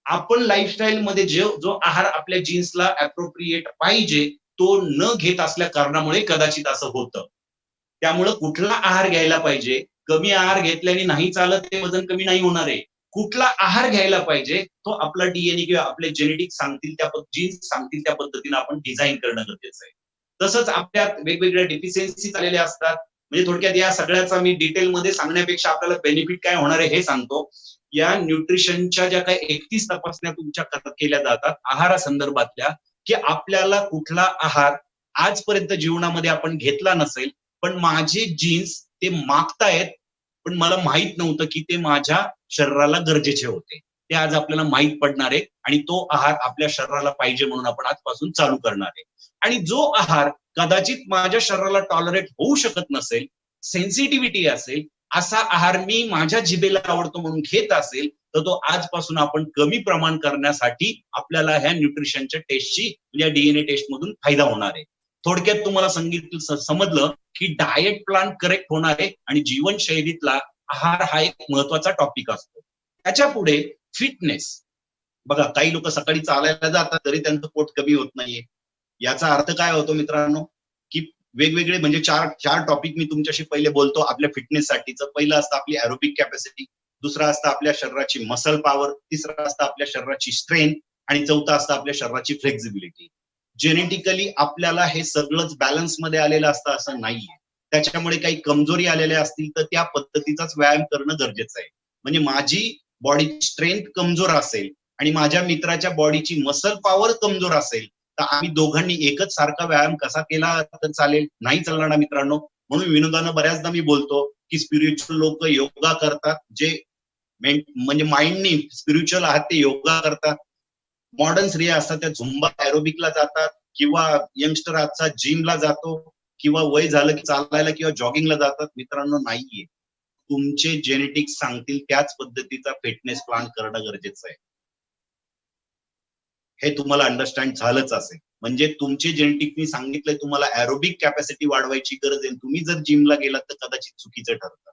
आपण लाईफस्टाईल मध्ये जो आहार आपल्या जीन्सला अप्रोप्रिएट पाहिजे तो न घेत असल्या कारणामुळे कदाचित असं होतं. त्यामुळं कुठला आहार घ्यायला पाहिजे, कमी आहार घेतल्याने नाही चालत, ते वजन कमी नाही होणार आहे. कुठला आहार घ्यायला पाहिजे तो आपला डीएनए किंवा आपले जेनेटिक सांगतील त्या जीन्स सांगतील त्या पद्धतीने आपण डिझाईन करणं गरजेचं आहे. तसंच आपल्यात वेगवेगळ्या डिफिशियन्सी आलेल्या असतात. म्हणजे थोडक्यात या सगळ्याचा मी डिटेलमध्ये सांगण्यापेक्षा आपल्याला बेनिफिट काय होणार आहे हे सांगतो. या न्यूट्रिशनच्या ज्या काही 31 तपासण्या तुमच्या केल्या जातात आहारासंदर्भातल्या, की आपल्याला कुठला आहार आजपर्यंत जीवनामध्ये आपण घेतला नसेल, पण माझे जीन्स ते मागतायत, पण मला माहित नव्हतं की ते माझ्या शरीराला गरजेचे होते. ते आज आपल्याला माहित पडणार आहे, आणि तो आहार आपल्या शरीराला पाहिजे म्हणून आपण आजपासून चालू करणार आहे. आणि जो आहार कदाचित माझ्या शरीराला टॉलरेट होऊ शकत नसेल, सेन्सिटिव्हिटी असेल, असा आहार मी माझ्या जिभेला आवडतो म्हणून घेत असेल, तर तो आजपासून आपण कमी प्रमाण करण्यासाठी आपल्याला ह्या न्यूट्रिशनच्या टेस्टची, या डीएनए टेस्ट मधून फायदा होणार आहे. थोडक्यात तुम्हाला समजलं की डाएट प्लॅन करेक्ट होणार आहे, आणि जीवनशैलीतला आहार हा एक महत्वाचा टॉपिक असतो. त्याच्या पुढे फिटनेस. बघा, काही लोक सकाळी चालायला जातात तरी त्यांचं पोट कमी होत नाहीये. याचा अर्थ काय होतो मित्रांनो, की वेगवेगळे म्हणजे चार चार टॉपिक मी तुमच्याशी पहिले बोलतो आपल्या फिटनेस साठीचं. पहिलं असतं आपली एरोबिक कॅपॅसिटी, दुसरं असतं आपल्या शरीराची मसल पॉवर, तिसरं असतं आपल्या शरीराची स्ट्रेंथ, आणि चौथं असतं आपल्या शरीराची फ्लेक्झिबिलिटी. जेनेटिकली आपल्याला हे सगळंच बॅलन्स मध्ये आलेलं असतं असं नाहीये. त्याच्यामुळे काही कमजोरी आलेल्या असतील तर त्या पद्धतीचाच व्यायाम करणं गरजेचं आहे. म्हणजे माझी बॉडी स्ट्रेंथ कमजोर असेल आणि माझ्या मित्राच्या बॉडीची मसल पॉवर कमजोर असेल, तर आम्ही दोघांनी एकच सारखा व्यायाम कसा केला तर चालेल? नाही चालणार ना मित्रांनो. म्हणून विनोदानं बऱ्याचदा मी बोलतो की स्पिरिच्युअल लोक योगा करतात, जे म्हणजे माइंडनी स्पिरिच्युअल आहात ते योगा करतात. मॉडर्न स्त्रिया असतात त्या झुंबा एरोबिकला जातात, किंवा यंगस्टर आजचा जिमला जातो, किंवा वय झालं की चालायला किंवा जॉगिंगला जातात. मित्रांनो, नाहीये. तुमचे जेनेटिक्स सांगतील त्याच पद्धतीचा फिटनेस प्लॅन करणं गरजेचं आहे. हे तुम्हाला अंडरस्टँड झालंच असेल. म्हणजे तुमचे जेनेटिकनी सांगितलंय तुम्हाला एरोबिक कॅपॅसिटी वाढवायची गरज आहे, तुम्ही जर जिमला गेलात तर कदाचित चुकीचं ठरतं.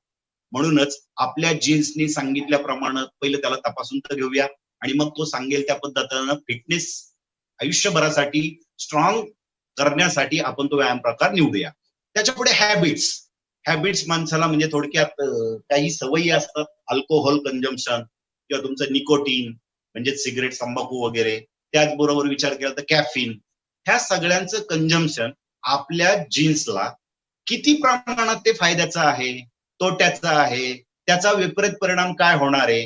म्हणूनच आपल्या जीन्सनी सांगितल्याप्रमाणे पहिलं त्याला तपासून तर घेऊया, आणि मग तो सांगेल त्या पद्धतीनं फिटनेस आयुष्यभरासाठी स्ट्रॉंग करण्यासाठी आपण तो व्यायाम प्रकार निवडूया. त्याच्या पुढे हॅबिट्स. हॅबिट्स माणसाला म्हणजे थोडक्यात काही सवयी असतात. अल्कोहोल कन्झम्पशन किंवा तुमचं निकोटीन म्हणजे सिगरेट, तंबाखू वगैरे. त्याचबरोबर विचार केला तर कॅफिन. ह्या सगळ्यांचं कन्झम्पशन आपल्या जीन्सला किती प्रमाणात ते फायद्याचं आहे, तोट्याचं आहे, त्याचा विपरीत परिणाम काय होणार आहे,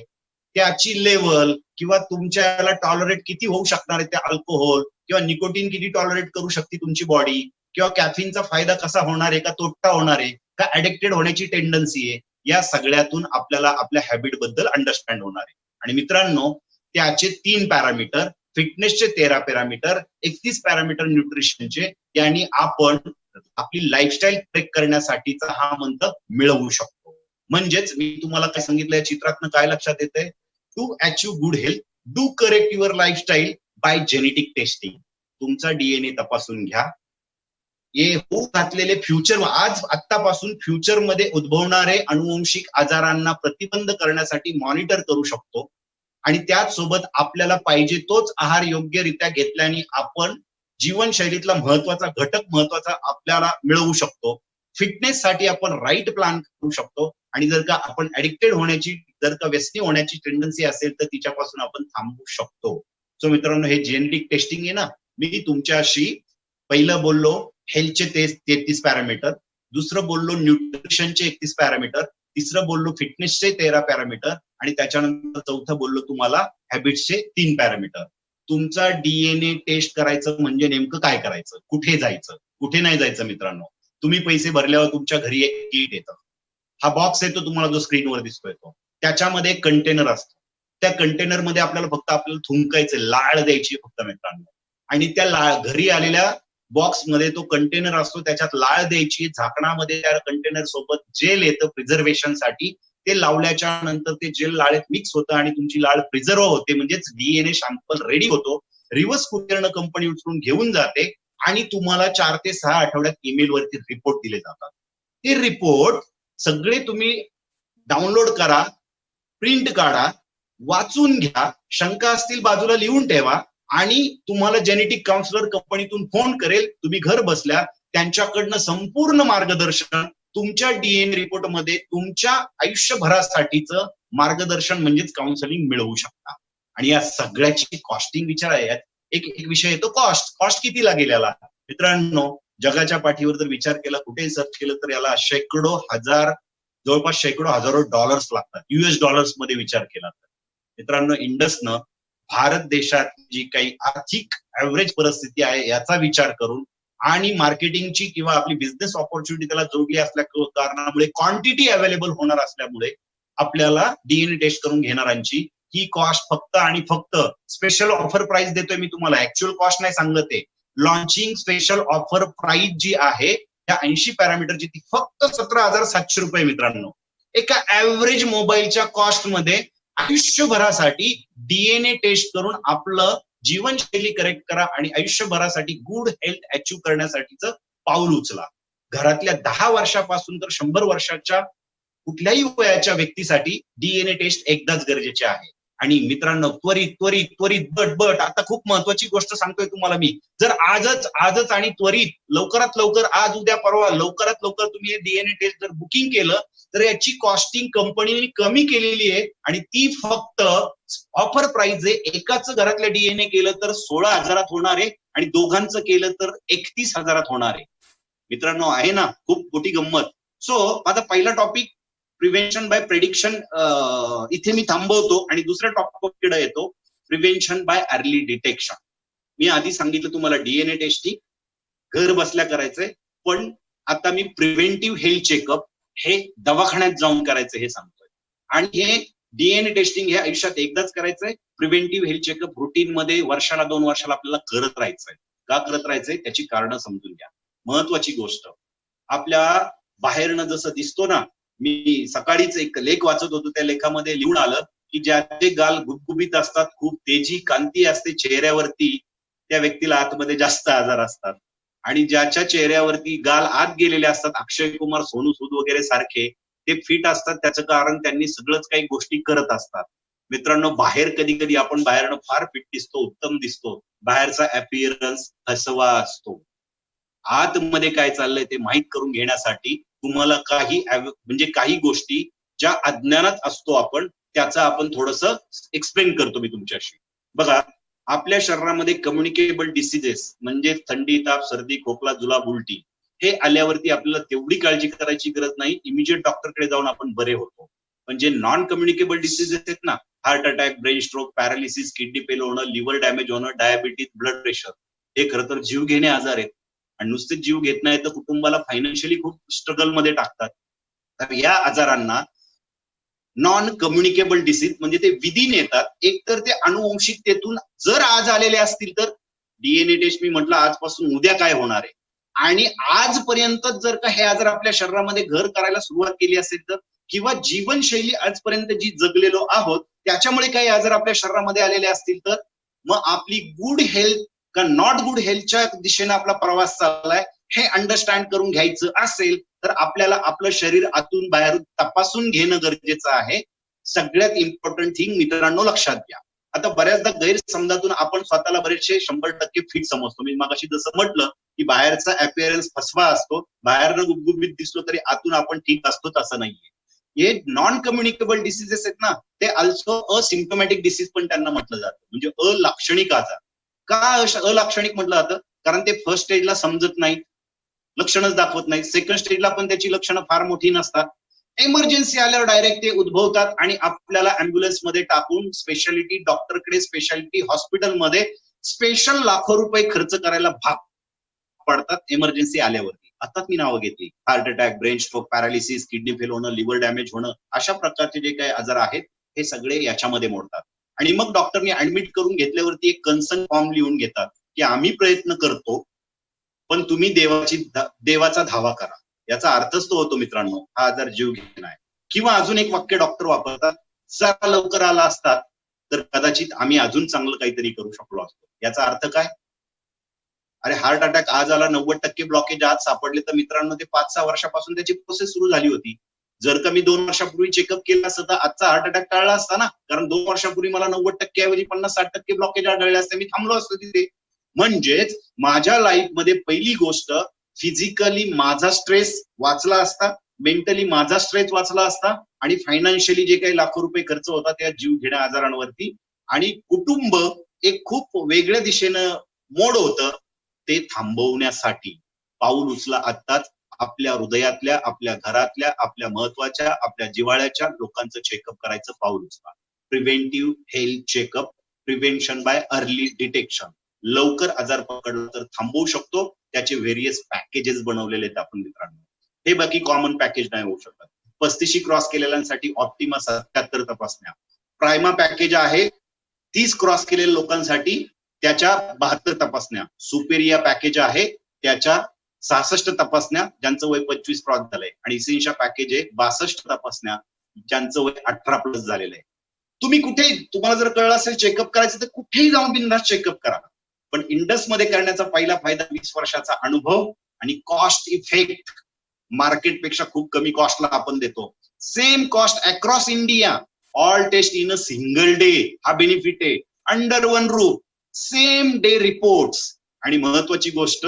त्याची लेवल किंवा तुमच्याला टॉलरेट किती होऊ शकणार आहे, त्या अल्कोहोल किंवा निकोटीन किती टॉलरेट करू शकते तुमची बॉडी, किंवा कॅफिनचा फायदा कसा होणार आहे, का तोटा होणार आहे, का ऍडिक्टेड होण्याची टेंडन्सी आहे, या सगळ्यातून आपल्याला आपल्या हॅबिट बद्दल अंडरस्टँड होणार आहे. आणि मित्रांनो, त्याचे 3 पॅरामीटर, फिटनेसचे 13 पॅरामीटर, 31 पॅरामीटर न्यूट्रिशनचे, यांनी आपण आपली लाईफस्टाईल ट्रेक करण्यासाठीचा हा मंत्र मिळवू शकतो. म्हणजेच मी तुम्हाला काय सांगितलं या चित्रातनं काय लक्षात येतंय, to achieve good health do correct your lifestyle by genetic testing. तुमचा डीएनए तपासून घ्या. हे होऊ घातलेले फ्युचर, आज आतापासून फ्युचर मध्ये उद्भवणारे अनुवंशिक आजारांना प्रतिबंध करण्यासाठी मॉनिटर करू शकतो. आणि त्याचसोबत आपल्याला पाहिजे तोच आहार योग्यरित्या घेतल्याने आपण जीवनशैलीतला महत्वाचा आपल्याला मिळवू शकतो. फिटनेस साठी आपण राईट प्लॅन करू शकतो, आणि जर का आपण ऍडिक्टेड होण्याची, जर का व्यसनी होण्याची टेंडन्सी असेल तर तिच्यापासून आपण थांबू शकतो. सो मित्रांनो, हे जेनेटिक टेस्टिंग आहे ना, मी तुमच्याशी पहिलं बोललो हेल्थचे 33 पॅरामीटर, दुसरं बोललो न्यूट्रिशनचे 31 पॅरामीटर, तिसरं बोललो फिटनेसचे 13 पॅरामीटर, आणि त्याच्यानंतर चौथं बोललो तुम्हाला हॅबिट्सचे 3 पॅरामीटर. तुमचा डीएनए टेस्ट करायचं म्हणजे नेमकं काय करायचं, कुठे जायचं, कुठे नाही जायचं मित्रांनो. तुम्ही पैसे भरल्यावर तुमच्या घरी एक किट येतं. हा बॉक्स येतो तुम्हाला जो स्क्रीनवर दिसतोय तो. त्याच्यामध्ये कंटेनर असतो. त्या कंटेनरमध्ये आपल्याला थुंकायचं, लाळ द्यायची फक्त मित्रांनो. आणि त्या लाळ घरी आलेल्या बॉक्समध्ये तो कंटेनर असतो, त्याच्यात लाळ द्यायची. झाकणामध्ये त्या कंटेनर सोबत जेल येतं प्रिझर्वेशनसाठी. ते लावल्याच्या नंतर ते जेल लाळेत मिक्स होतं आणि तुमची लाळ प्रिझर्व होते, म्हणजेच डीएनए सॅम्पल रेडी होतो. रिव्हर्स कुरिअरनं कंपनी उचलून घेऊन जाते आणि तुम्हाला 4 ते 6 आठवड्यात ईमेल वरती रिपोर्ट दिले जातात. ते रिपोर्ट सगळे तुम्ही डाउनलोड करा, प्रिंट काढा, वाचून घ्या, शंका असतील बाजूला लिहून ठेवा आणि तुम्हाला जेनेटिक काउन्सिलर कंपनीतून फोन करेल. तुम्ही घर बसल्या त्यांच्याकडनं संपूर्ण मार्गदर्शन तुमच्या डीएनए रिपोर्ट मध्ये तुमच्या आयुष्यभरासाठीचं मार्गदर्शन म्हणजेच काउन्सिलिंग मिळवू शकता. आणि या सगळ्याची कॉस्टिंग विचारायला एक विषय येतो, कॉस्ट किती लागेल याला. मित्रांनो, जगाच्या पाठीवर जर विचार केला, कुठेही सर्च केलं तर याला जवळपास शेकडो हजारो डॉलर्स लागतात. US डॉलर्स मध्ये विचार केला तर. मित्रांनो, इंडसनं भारत देशात जी काही आर्थिक ऍव्हरेज परिस्थिती आहे याचा विचार करून आणि मार्केटिंगची किंवा आपली बिझनेस ऑपॉर्च्युनिटी त्याला जोडली असल्या कारणामुळे, क्वांटिटी अवेलेबल होणार असल्यामुळे आपल्याला डीएनए टेस्ट करून घेणाऱ्यांची ही कॉस्ट फक्त आणि फक्त स्पेशल ऑफर प्राइस देतोय मी तुम्हाला, ऍक्च्युअल कॉस्ट नाही सांगत आहे. लॉन्चिंग स्पेशल ऑफर प्राइस जी आहे त्या 80 पॅरामीटरची ती फक्त 17,700 रुपये मित्रांनो. एका ऍव्हरेज मोबाईलच्या कॉस्ट मध्ये आयुष्यभरासाठी डीएनए टेस्ट करून आपलं जीवनशैली करेक्ट करा आणि आयुष्यभरासाठी गुड हेल्थ अचीव्ह करण्यासाठीचं पाऊल उचला. घरातल्या 10 वर्षापासून तर 100 वर्षाच्या कुठल्याही वयाच्या व्यक्तीसाठी डीएनए टेस्ट एकदाच गरजेचे आहे. आणि मित्रांनो, त्वरित त्वरित त्वरित बट आता खूप महत्वाची गोष्ट सांगतोय तुम्हाला मी. जर आजच आणि त्वरित लवकरात लवकर, आज उद्या परवा लवकरात लवकर तुम्ही हे डीएनए टेस्ट जर बुकिंग केलं तर याची कॉस्टिंग कंपनीने कमी केलेली आहे आणि ती फक्त ऑफर प्राइस आहे. एकाच घरातल्या डीएनए केलं तर 16,000 होणार आहे आणि दोघांचं केलं तर 31,000 होणार आहे. मित्रांनो, आहे ना खूप मोठी गंमत. सो माझा पहिला टॉपिक प्रिव्हेन्शन बाय प्रेडिक्शन इथे मी थांबवतो आणि दुसऱ्या टॉपिककडे येतो, प्रिव्हेन्शन बाय अर्ली डिटेक्शन. मी आधी सांगितलं तुम्हाला डीएनए टेस्टिंग घर बसल्या करायचंय, पण आता मी प्रिव्हेंटिव्ह हेल्थ चेकअप हे दवाखान्यात जाऊन करायचं हे सांगतोय. आणि हे डीएनए टेस्टिंग हे आयुष्यात एकदाच करायचंय. प्रिव्हेंटिव्ह हेल्थ चेकअप रुटीन मध्ये वर्षाला 2 वर्षाला आपल्याला करत राहायचंय. का करत राहायचंय त्याची कारणं समजून घ्या. महत्वाची गोष्ट, आपल्या बाहेरनं जसं दिसतो ना, मी सकाळीच एक लेख वाचत होतो, त्या लेखामध्ये लिहून आलं की ज्याचे गाल गुबगुबीत असतात, खूप तेजी कांती असते चेहऱ्यावरती, त्या व्यक्तीला आतमध्ये जास्त आजार असतात. आणि ज्याच्या चेहऱ्यावरती गाल आत गेलेले असतात, अक्षय कुमार, सोनू सूद वगैरे सारखे, ते फिट असतात. त्याचं कारण त्यांनी सगळंच काही गोष्टी करत असतात. मित्रांनो, बाहेर कधी कधी आपण बाहेरनं फार फिट दिसतो, उत्तम दिसतो, बाहेरचा अपिअरन्स फसवा असतो. आतमध्ये काय चाललंय ते माहीत करून घेण्यासाठी तुम्हाला काही गोष्टी ज्या अज्ञानात असतो आपण, त्याचा आपण थोडंसं एक्सप्लेन करतो मी तुमच्याशी. बघा, आपल्या शरीरामध्ये कम्युनिकेबल डिसीजेस म्हणजे थंडी, ताप, सर्दी, खोकला, जुलाब, उलटी हे आल्यावरती आपल्याला तेवढी काळजी करायची गरज नाही. इमिजिएट डॉक्टरकडे जाऊन आपण बरे होतो. पण जे नॉन कम्युनिकेबल डिसीजेस आहेत ना, heart attack, brain stroke, paralysis, kidney fail होणं, लिव्हर डॅमेज होणं, डायबिटीज, ब्लड प्रेशर, हे खरं तर जीव घेणे आजार आहेत. आणि नुसते जीव घेत नाही तर कुटुंबाला फायनान्शियली खूप स्ट्रगल मध्ये टाकतात. तर या आजारांना नॉन कम्युनिकेबल डिसीज म्हणजे ते विधीन येतात. एक तर ते अनुवंशिकतेतून जर आज आलेले असतील तर डीएनए टेस्ट मी म्हटलं आजपासून उद्या काय होणार आहे, आणि आजपर्यंत जर का हे आजार आपल्या शरीरामध्ये घर करायला सुरुवात केली असेल तर, किंवा जीवनशैली आजपर्यंत जी जगलेलो आहोत त्याच्यामुळे काही आजार आपल्या शरीरामध्ये आलेले असतील तर, मग आपली गुड हेल्थ का नॉट गुड हेल्थच्या दिशेने आपला प्रवास चाललाय हे अंडरस्टँड करून घ्यायचं असेल तर आपल्याला आपलं शरीर आतून बाहेरून तपासून घेणं गरजेचं आहे. सगळ्यात इम्पॉर्टंट थिंग मित्रांनो लक्षात घ्या. आता बऱ्याचदा गैरसमजातून आपण स्वतःला बरेचसे 100% फिट समजतो. मी मगाशी जसं म्हटलं की बाहेरचा अपिअरन्स फसवा असतो, बाहेरनं गुबगुबीत दिसलो तरी आतून आपण ठीक असतो, तसं नाहीये. हे नॉन कम्युनिकेबल डिसीजेस आहेत ना, ते अल्सो असिम्प्टोमॅटिक डिसीज पण त्यांना म्हटलं जातं, म्हणजे अलाक्षणिक आजार. का अलाक्षणिक म्हटलं जातं? कारण ते फर्स्ट स्टेजला समजत नाहीत, लक्षणच दाखवत नाही. सेकंड स्टेजला पण त्याची लक्षणं फार मोठी नसतात. इमर्जन्सी आल्यावर डायरेक्ट ते उद्भवतात आणि आपल्याला अँब्युलन्स मध्ये टाकून स्पेशालिटी डॉक्टरकडे स्पेशालिटी हॉस्पिटलमध्ये स्पेशल लाखो रुपये खर्च करायला भाग पडतात इमर्जन्सी आल्यावरती. आता मी नावं घेतली, heart attack, brain stroke, paralysis, kidney fail होणं, लिव्हर डॅमेज होणं, अशा प्रकारचे जे काही आजार आहेत हे सगळे याच्यामध्ये मोडतात. आणि मग डॉक्टरने ऍडमिट करून घेतल्यावरती एक कन्सर्न फॉर्म लिहून घेतात की आम्ही प्रयत्न करतो पण तुम्ही देवाचा धावा करा. याचा अर्थच तो होतो मित्रांनो, हा आजार जीव घेणं आहे. किंवा अजून एक वाक्य डॉक्टर वापरतात, जरा लवकर आला असतात तर कदाचित आम्ही अजून चांगलं काहीतरी करू शकलो असतो. याचा अर्थ काय? अरे हार्ट अटॅक आज आला, 90% ब्लॉकेज आज सापडले, तर मित्रांनो ते 5-6 वर्षापासून त्याची प्रोसेस सुरू झाली होती. जर का मी 2 वर्षापूर्वी चेकअप केलं असतं तर आजचा हार्ट अटॅक टाळला असता ना, कारण 2 वर्षापूर्वी मला 90% ऐवजी 50-60% ब्लॉकेज आढळले असते, मी थांबलो असतो तिथे. म्हणजेच माझ्या लाईफमध्ये पहिली गोष्ट, फिजिकली माझा स्ट्रेस वाचला असता, मेंटली माझा स्ट्रेस वाचला असता आणि फायनान्शियली जे काही लाखो रुपये खर्च होता त्या जीव घेण्या आजारांवरती, आणि कुटुंब एक खूप वेगळ्या दिशेनं मोड होतं, ते थांबवण्यासाठी पाऊल उचला आत्ताच. आपल्या हृदयातल्या, आपल्या घरातल्या, आपल्या महत्वाच्या, आपल्या जिव्हाळ्याच्या लोकांचं चेकअप करायचं पाऊल उचला. Preventive health checkup, prevention by early detection. लवकर आजार पकडला तर थांबवू शकतो. त्याचे व्हेरियस पॅकेजेस बनवलेले आहेत आपण मित्रांनो. हे बाकी कॉमन पॅकेज नाही होऊ शकत. 35 क्रॉस केलेल्यांसाठी ऑप्टिमा 77 तपासण्या. प्रायमा पॅकेज आहे 30 क्रॉस केलेल्या लोकांसाठी त्याच्या 72 तपासण्या. सुपेरिया पॅकेज आहे त्याच्या 66 तपासण्या ज्यांचं वय 25 क्रॉस झालंय. आणि इसेन्शिया पॅकेज आहे 62 तपासण्या ज्यांचं वय 18 प्लस झालेलं आहे. तुम्ही कुठे, तुम्हाला जर कळलं असेल चेकअप करायचं तर कुठेही जाऊन बिनधास्त चेकअप करा. पण इंडस मध्ये करण्याचा पहिला फायदा 20 वर्षाचा अनुभव आणि कॉस्ट इफेक्ट. मार्केटपेक्षा खूप कमी कॉस्टला आपण देतो. Same cost across India, all test in a single day. हा बेनिफिट आहे. Under one roof, same day reports. आणि महत्वाची गोष्ट,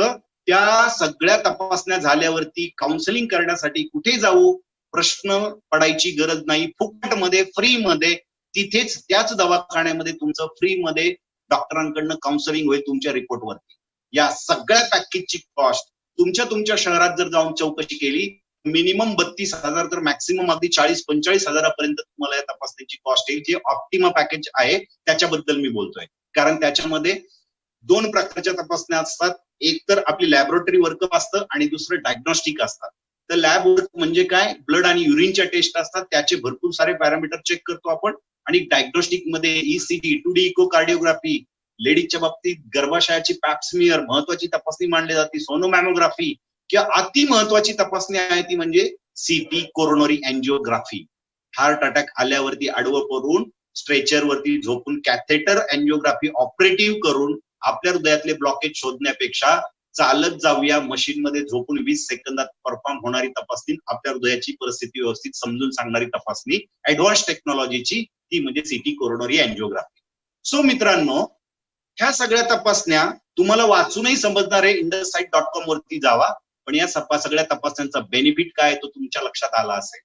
त्या सगळ्या तपासण्या झाल्यावरती काउन्सिलिंग करण्यासाठी कुठे जाऊ प्रश्न पडायची गरज नाही. फुकटमध्ये, फ्री मध्ये, तिथेच त्याच दवाखान्यामध्ये तुमचं फ्री मध्ये डॉक्टरांकडनं काउन्सिलिंग होईल तुमच्या रिपोर्टवरती. या सगळ्या पॅकेजची कॉस्ट तुमच्या शहरात जर जाऊन चौकशी केली, मिनिमम 32,000 तर मॅक्सिमम अगदी 40-45 हजारापर्यंत तुम्हाला या तपासणीची कॉस्ट येईल. जे ऑप्टिमा पॅकेज आहे त्याच्याबद्दल मी बोलतोय. कारण त्याच्यामध्ये 2 प्रकारच्या तपासण्या असतात. एक तर आपली लॅबोरेटरी वर्कअप असतं आणि दुसरं डायग्नोस्टिक असतात. तर लॅब वर्क म्हणजे काय, ब्लड आणि युरिनच्या टेस्ट असतात, त्याचे भरपूर सारे पॅरामीटर चेक करतो आपण. आणि डायग्नोस्टिक मध्ये ईसीटी, 2D इकोकार्डिओग्राफी, लेडीजच्या बाबतीत गर्भाशयाची पॅप्समियर महत्वाची तपासणी मानली जाते, सोनोमॅमोग्राफी, किंवा अति महत्वाची तपासणी आहे ती म्हणजे CT coronary angiography. Heart attack आल्यावरती आडवं पडून स्ट्रेचरवरती झोपून कॅथेटर अँजिओग्राफी ऑपरेटिव्ह करून आपल्या हृदयातले ब्लॉकेज शोधण्यापेक्षा चालत जाऊया मशीनमध्ये झोपून 20 सेकंदात परफॉर्म होणारी तपासणी, आपल्या हृदयाची परिस्थिती व्यवस्थित समजून सांगणारी तपासणी ऍडव्हान्स टेक्नॉलॉजीची, ती म्हणजे सीटी कोरोनरी अँजिओग्राफी. सो मित्रांनो, ह्या सगळ्या तपासण्या तुम्हाला वाचूनही समजणार आहे. indusite.com वरती जावा. पण या सगळ्या तपासण्यांचा बेनिफिट काय तो तुमच्या लक्षात आला असेल.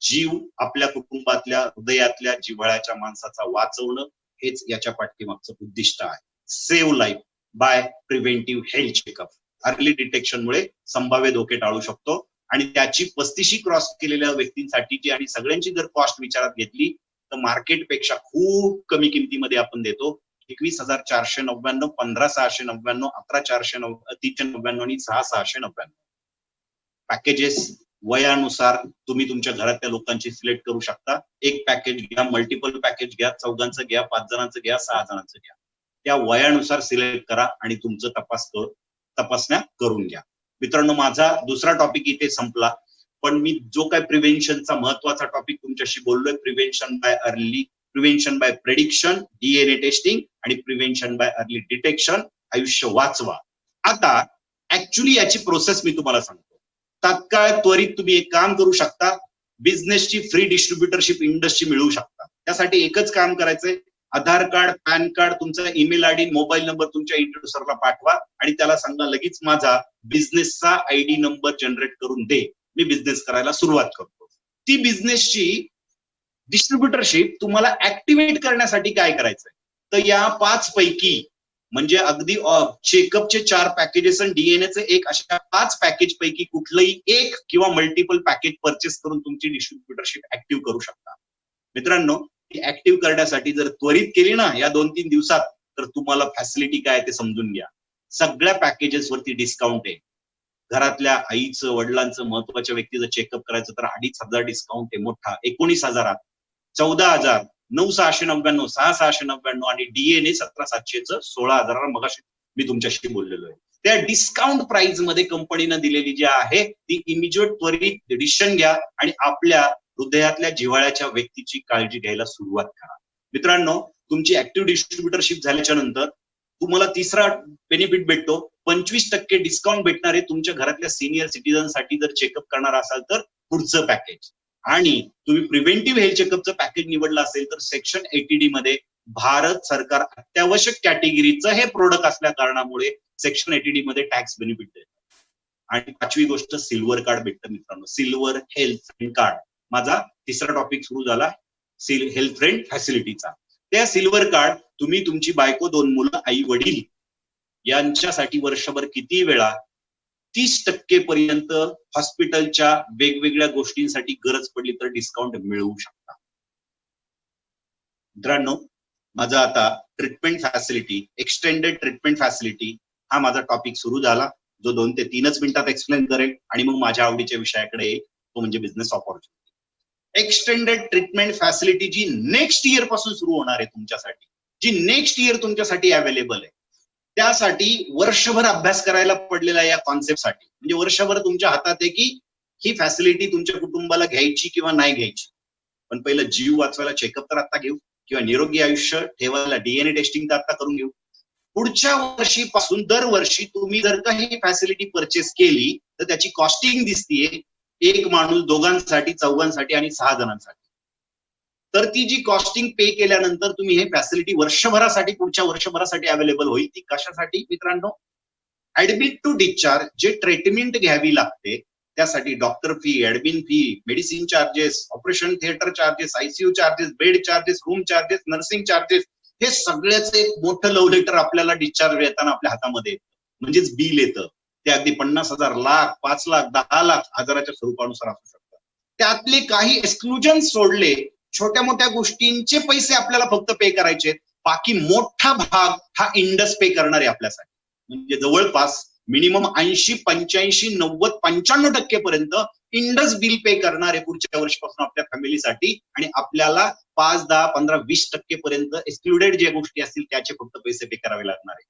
जीव आपल्या कुटुंबातल्या, हृदयातल्या, जिव्हाळ्याच्या माणसाचा वाचवणं हेच याच्या पाठीमागचं उद्दिष्ट आहे. Save life by preventive health checkup. Early डिटेक्शनमुळे संभाव्य धोके टाळू शकतो. आणि त्याची 35 क्रॉस केलेल्या व्यक्तींसाठीची आणि सगळ्यांची जर कॉस्ट विचारात घेतली तर मार्केटपेक्षा खूप कमी किमतीमध्ये आपण देतो. 21,499, 15,699, 11,499 आणि 6,699 पॅकेजेस. वयानुसार तुम्ही तुमच्या घरातल्या लोकांची सिलेक्ट करू शकता. एक पॅकेज घ्या, मल्टिपल पॅकेज घ्या, 14 घ्या, 5 जणांचं घ्या, 6 जणांचं घ्या. त्या वयानुसार सिलेक्ट करा आणि तुमचं तपासण्या करून घ्या. मित्रांनो, माझा दुसरा टॉपिक इथे संपला. पण मी जो काय प्रिव्हेन्शनचा महत्वाचा टॉपिक तुमच्याशी बोललोय, prevention by prediction, DNA testing आणि प्रिव्हेन्शन बाय अर्ली डिटेक्शन, आयुष्य वाचवा. आता ऍक्च्युली याची प्रोसेस मी तुम्हाला सांगतो. तात्काळ त्वरित तुम्ही एक काम करू शकता, बिझनेसची फ्री डिस्ट्रीब्युटरशिप इंडस्ट्री मिळवू शकता. त्यासाठी एकच काम करायचंय, आधार कार्ड, पॅन कार्ड, तुमचा ईमेल आयडी, मोबाईल नंबर तुमच्या इंट्रोड्युसरला पाठवा आणि त्याला सांगा लगेच माझा बिझनेसचा आयडी नंबर जनरेट करून दे, मी बिझनेस करायला सुरुवात करतो. ती बिझनेसची डिस्ट्रीब्युटरशिप तुम्हाला ऍक्टिव्हेट करण्यासाठी काय करायचंय, तर या 5 पैकी म्हणजे अगदी चेकअपचे 4 पॅकेजेस आणि डीएनएचे एक, अशा 5 पॅकेज पैकी कुठलंही एक किंवा मल्टिपल पॅकेज परचेस करून तुमची डिस्ट्रीब्युटरशिप ऍक्टिव्ह करू शकता. मित्रांनो, ती ऍक्टिव्ह करण्यासाठी जर त्वरित केली ना या 2-3 दिवसात, तर तुम्हाला फॅसिलिटी काय ते समजून घ्या. सगळ्या पॅकेजेस वरती डिस्काउंट आहे. घरातल्या आईचं, वडिलांचं, महत्वाच्या व्यक्तीचं चेकअप करायचं तर 2,500 डिस्काउंट आहे मोठा. 19,000, 14,000, 9,699, 6,699 आणि डीएनए 17,700चं 16,000 मगाशी मी तुमच्याशी बोललेलो आहे. त्या डिस्काउंट प्राइस मध्ये कंपनीनं दिलेली जी आहे ती इमिजिएट त्वरित डिसिजन घ्या आणि आपल्या हृदयातल्या जिव्हाळ्याच्या व्यक्तीची काळजी घ्यायला सुरुवात करा. मित्रांनो, तुमची ऍक्टिव्ह डिस्ट्रीब्युटरशिप झाल्याच्या नंतर तुम्हाला तिसरा बेनिफिट भेटतो. 25% डिस्काउंट भेटणार आहे तुमच्या घरातल्या सिनियर सिटीजनसाठी जर चेकअप करणार असाल तर पुढचं पॅकेज. आणि तुम्ही प्रिव्हेंटिव्ह हेल्थ चेकअपचं पॅकेज निवडलं असेल तर सेक्शन 80D मध्ये भारत सरकार अत्यावश्यक कॅटेगरीचं हे प्रोडक्ट असल्या कारणामुळे सेक्शन 80D मध्ये टॅक्स बेनिफिट देतं. आणि 5वी गोष्ट, सिल्वर कार्ड भेटतं मित्रांनो. सिल्वर हेल्थ फ्रेंड कार्ड, माझा तिसरा टॉपिक सुरू झाला हेल्थ फ्रेंड फॅसिलिटीचा. त्या सिल्वर कार्ड तुम्ही तुमची बायको, 2 मुलं, आई वडील यांच्यासाठी वर्षभर किती वेळा 30% पर्यंत हॉस्पिटलच्या वेगवेगळ्या गोष्टींसाठी गरज पडली तर डिस्काउंट मिळवू शकता. मित्रांनो, माझा आता treatment facility, extended treatment facility हा माझा टॉपिक सुरू झाला, जो 2 ते 3 मिनिटात एक्सप्लेन करेल आणि मग माझ्या आवडीच्या विषयाकडे येईल, तो म्हणजे business opportunity. Extended treatment facility जी नेक्स्ट इयर पासून सुरू होणार आहे तुमच्यासाठी, जी नेक्स्ट इयर तुमच्यासाठी अवेलेबल आहे, त्यासाठी वर्षभर अभ्यास करायला पडलेला या कॉन्सेप्टसाठी. म्हणजे वर्षभर तुमच्या हातात आहे की ही फॅसिलिटी तुमच्या कुटुंबाला घ्यायची किंवा नाही घ्यायची. पण पहिलं जीव वाचवायला चेकअप तर आता घेऊ, किंवा निरोगी आयुष्य ठेवायला डीएनए टेस्टिंग तर आता करून घेऊ. पुढच्या वर्षीपासून दरवर्षी तुम्ही जर का ही फॅसिलिटी परचेस केली तर त्याची कॉस्टिंग दिसतीये 1 माणूस, 2घांसाठी, 4घांसाठी आणि 6 जणांसाठी. तर ती जी कॉस्टिंग पे केल्यानंतर तुम्ही हे फॅसिलिटी वर्षभरासाठी, पुढच्या वर्षभरासाठी अवेलेबल होईल. ती कशासाठी मित्रांनो? ऍडमिट टू डिस्चार्ज, जे ट्रीटमेंट घ्यावी लागते त्यासाठी doctor fee, admin fee, medicine charges, operation theatre charges, ICU charges, bed charges, room charges, nursing charges, हे सगळ्याच एक मोठं लव्ह लेटर आपल्याला डिस्चार्ज येताना आपल्या हातामध्ये येतं, म्हणजेच बिल येतं. ते अगदी 50,000, लाख, 5 लाख, 10 लाख, हजाराच्या स्वरूपानुसार असू शकतं. त्यातले काही एक्सक्लुजन सोडले, छोट्या मोठ्या गोष्टींचे पैसे आपल्याला फक्त पे करायचे, बाकी मोठा भाग हा इंडस पे करणार आहे आपल्यासाठी. म्हणजे जवळपास मिनिमम 80, 85, 90, 95% पर्यंत इंडस बिल पे करणार आहे पुढच्या वर्षीपासून आपल्या फॅमिलीसाठी. आणि आपल्याला 5, 10, 15, 20% पर्यंत एक्सक्लुडेड ज्या गोष्टी असतील त्याचे फक्त पैसे पे करावे लागणार आहे.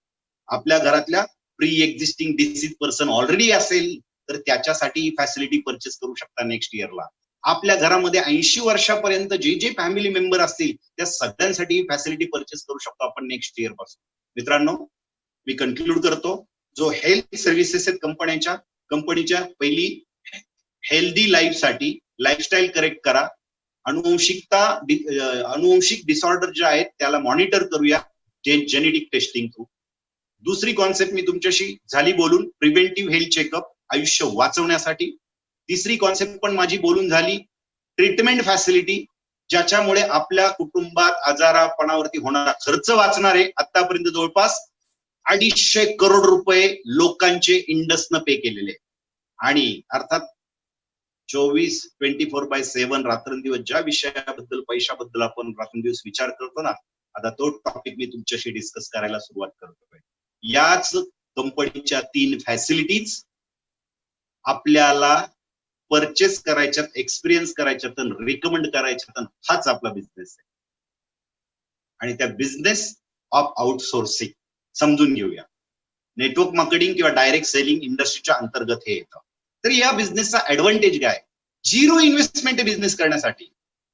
आपल्या घरातल्या pre existing disease person already असेल तर त्याच्यासाठी फॅसिलिटी परचेस करू शकता नेक्स्ट इयरला. आपल्या घरामध्ये 80 वर्षापर्यंत जे जे फॅमिली मेंबर असतील त्या सगळ्यांसाठी फॅसिलिटी परचेस करू शकतो आपण नेक्स्ट इयर पासून. मित्रांनो, मी कन्क्लूड करतो. जो हेल्थ सर्व्हिसेस आहेत कंपनीच्या, पहिली हेल्दी लाईफ साठी लाईफस्टाईल करेक्ट करा. अनुवंशिक डिसऑर्डर जे आहेत त्याला मॉनिटर करूया जेनेटिक टेस्टिंग थ्रू. दुसरी कॉन्सेप्ट मी तुमच्याशी झाली बोलून, प्रिव्हेंटिव्ह हेल्थ चेकअप आयुष्य वाचवण्यासाठी. तिसरी कॉन्सेप्ट पण माझी बोलून झाली, ट्रीटमेंट फॅसिलिटी, ज्याच्यामुळे आपल्या कुटुंबात आजारापणावरती होणारा खर्च वाचणार आहे. आतापर्यंत जवळपास 250 करोड रुपये लोकांचे इंडसनं पे केलेले. आणि अर्थात 24/7 रात्रंदिवस ज्या विषयाबद्दल, पैशाबद्दल आपण रात्रंदिवस विचार करतो ना, आता तो टॉपिक मी तुमच्याशी डिस्कस करायला सुरुवात करतोय. याच कंपनीच्या 3 फॅसिलिटीज आपल्याला परचेस करायच्यात, एक्सपिरियन्स करायच्यात, रिकमेंड करायच्यात. हाच आपला बिझनेस आहे. आणि त्या बिझनेस ऑफ आउटसोर्सिंग समजून घेऊया. नेटवर्क मार्केटिंग किंवा डायरेक्ट सेलिंग इंडस्ट्रीच्या अंतर्गत हे येतं. तर या बिझनेसचा ऍडव्हान्टेज काय? 0 इन्व्हेस्टमेंट बिझनेस करण्यासाठी.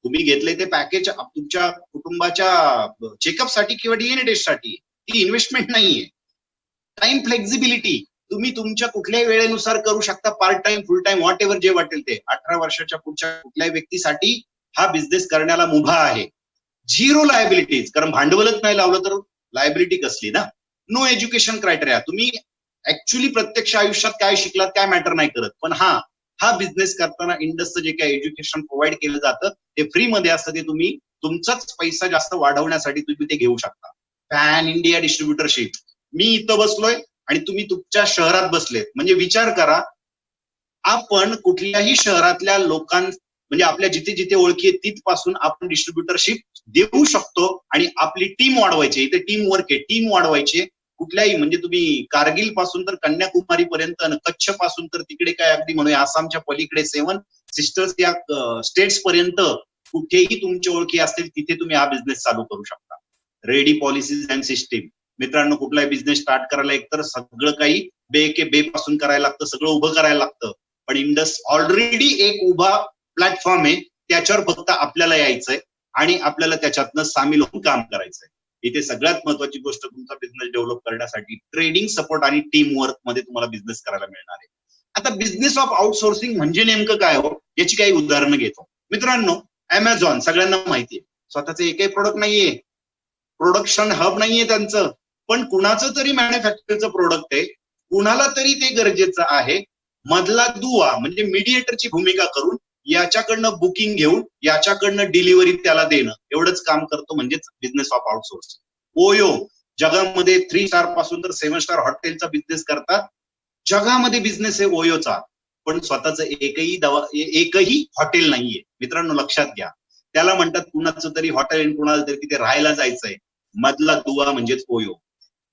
तुम्ही घेतले ते पॅकेज तुमच्या कुटुंबाच्या चेकअपसाठी किंवा डीएनए टेस्टसाठी, ती इन्व्हेस्टमेंट नाहीये. टाइम फ्लेक्झिबिलिटी, तुम्ही तुमच्या कुठल्याही वेळेनुसार करू शकता, part time, full time, what ever जे वाटेल ते. 18 वर्षाच्या पुढच्या कुठल्याही व्यक्तीसाठी हा बिझनेस करण्याला मुभा आहे. 0 लायबिलिटीज, कारण भांडवलच नाही लावलं तर लायबिलिटी कसली ना. नो एज्युकेशन क्रायटेरिया, तुम्ही ऍक्च्युली प्रत्यक्ष आयुष्यात काय शिकलात काय मॅटर नाही करत, पण हा बिझनेस करताना इंडसचं जे काही एज्युकेशन प्रोव्हाइड केलं जातं ते फ्री मध्ये असतं. ते तुम्ही तुमचाच पैसा जास्त वाढवण्यासाठी तुम्ही ते घेऊ शकता. पॅन इंडिया डिस्ट्रीब्युटरशिप, मी इथं बसलोय आणि तुम्ही तुमच्या शहरात बसले, म्हणजे विचार करा, आपण कुठल्याही शहरातल्या म्हणजे आपल्या जिथे जिथे ओळखी आहे तिथपासून आपण डिस्ट्रीब्युटरशिप देऊ शकतो आणि आपली टीम वाढवायची. इथे टीम वर्क आहे, टीम वाढवायची. कुठल्याही म्हणजे तुम्ही कारगिल पासून तर कन्याकुमारी पर्यंत, कच्छ पासून तर तिकडे काय अगदी म्हणूया आसामच्या पलीकडे 7 सिस्टर्स या स्टेट्स पर्यंत कुठेही तुमच्या ओळखी असतील तिथे तुम्ही हा बिझनेस चालू करू शकता. Ready policies and system. मित्रांनो, कुठलाही बिझनेस स्टार्ट करायला एकतर सगळं काही बे पासून करायला लागतं, सगळं उभं करायला लागतं. पण इंडस ऑलरेडी एक उभा प्लॅटफॉर्म आहे, त्याच्यावर फक्त आपल्याला यायचंय आणि आपल्याला त्याच्यातनं सामील होऊन काम करायचंय. इथे सगळ्यात महत्वाची गोष्ट तुमचा बिझनेस डेव्हलप करण्यासाठी ट्रेडिंग सपोर्ट आणि टीम वर्क मध्ये तुम्हाला बिझनेस करायला मिळणार आहे. आता बिझनेस ऑफ आउटसोर्सिंग म्हणजे नेमकं काय हो, याची काही उदाहरणं घेतो. मित्रांनो, अमेझॉन सगळ्यांना माहितीये, स्वतःचं एकही प्रोडक्ट नाहीये, प्रोडक्शन हब नाहीये त्यांचं, पण कुणाचं तरी मॅन्युफॅक्चरचं प्रोडक्ट आहे, कुणाला तरी ते गरजेचं आहे. मधला दुवा म्हणजे मीडिएटरची भूमिका करून याच्याकडनं बुकिंग घेऊन याच्याकडनं डिलिव्हरी त्याला देणं, एवढंच काम करतो, म्हणजेच बिझनेस ऑफ आउटसोर्सिंग. ओयो जगामध्ये 3 स्टार पासून तर 7 स्टार हॉटेलचा बिझनेस करतात. जगामध्ये बिझनेस आहे ओयोचा, पण स्वतःच एकही हॉटेल नाहीये. मित्रांनो लक्षात घ्या, त्याला म्हणतात कुणाचं तरी हॉटेल, कुणाला तरी तिथे राहायला जायचंय. मधला दुवा म्हणजेच ओयो.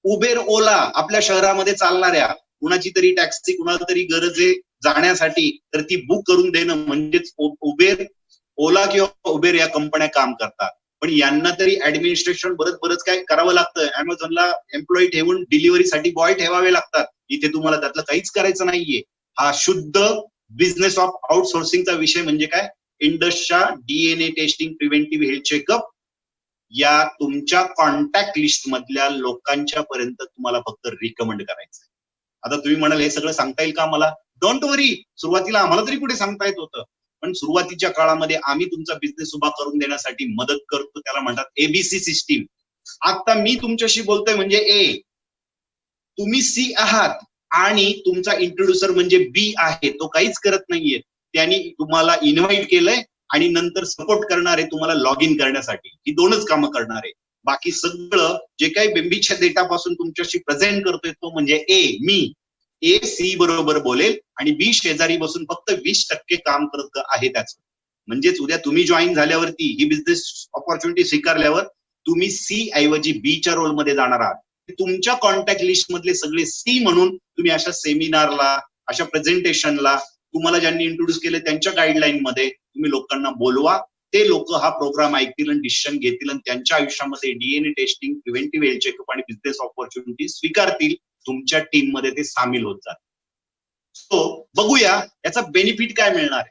उबेर ओला आपल्या शहरामध्ये चालणाऱ्या कुणाची तरी टॅक्सी कुणाला तरी गरज आहे जाण्यासाठी, तर ती बुक करून देणं म्हणजेच उबेर. ओला किंवा उबेर या कंपन्या काम करतात, पण यांना तरी ऍडमिनिस्ट्रेशन बरंच काय करावं लागतं. अमेझॉनला एम्प्लॉई ठेवून डिलिव्हरीसाठी बॉय ठेवावे लागतात. इथे तुम्हाला त्यातलं काहीच करायचं नाहीये. हा शुद्ध बिझनेस ऑफ आउटसोर्सिंगचा विषय. म्हणजे काय, इंडसच्या DNA testing, preventive health checkup या तुमच्या कॉन्टॅक्ट लिस्ट मधल्या लोकांच्या पर्यंत तुम्हाला फक्त रिकमेंड करायचं. आता तुम्ही म्हणाल हे सगळं सांगता येईल का मला? डोंट वरी, सुरुवातीला आम्हाला तरी कुठे सांगता येत होतं, पण सुरुवातीच्या काळामध्ये आम्ही तुमचा बिझनेस उभा करून देण्यासाठी मदत करतो. त्याला म्हणतात एबीसी सिस्टीम. आता मी तुमच्याशी बोलतोय म्हणजे ए, तुम्ही सी आहात आणि तुमचा इंट्रोड्युसर म्हणजे बी आहे, तो काहीच करत नाहीये. त्यांनी तुम्हाला इन्व्हाइट केलंय आणि नंतर सपोर्ट करणार आहे तुम्हाला लॉग इन करण्यासाठी. ही 2च कामं करणार आहे. बाकी सगळं जे काही बेंबीच्या डेटापासून तुमच्याशी प्रेझेंट करतोय तो म्हणजे ए, मी. ए सी बरोबर बोलेल आणि बी शेजारी बसून फक्त 20% काम करत आहे त्याचं. म्हणजेच उद्या तुम्ही जॉईन झाल्यावरती ही बिझनेस ऑपॉर्च्युनिटी स्वीकारल्यावर तुम्ही सी ऐवजी बी च्या रोलमध्ये जाणार आहात. तुमच्या कॉन्टॅक्ट लिस्ट मधले सगळे सी म्हणून तुम्ही अशा सेमिनारला, अशा प्रेझेंटेशनला, तुम्हाला ज्यांनी इंट्रोड्यूस केले त्यांच्या गाईडलाईन मध्ये तुम्ही लोकांना बोलवा. ते लोक हा प्रोग्राम ऐकतील आणि डिसिजन घेतील आणि त्यांच्या आयुष्यामध्ये DNA testing, preventive health checkup आणि बिझनेस ऑपॉर्च्युनिटी स्वीकारतील. तुमच्या टीम मध्ये ते सामील होत जातील. सो बघूया याचा बेनिफिट काय मिळणार आहे.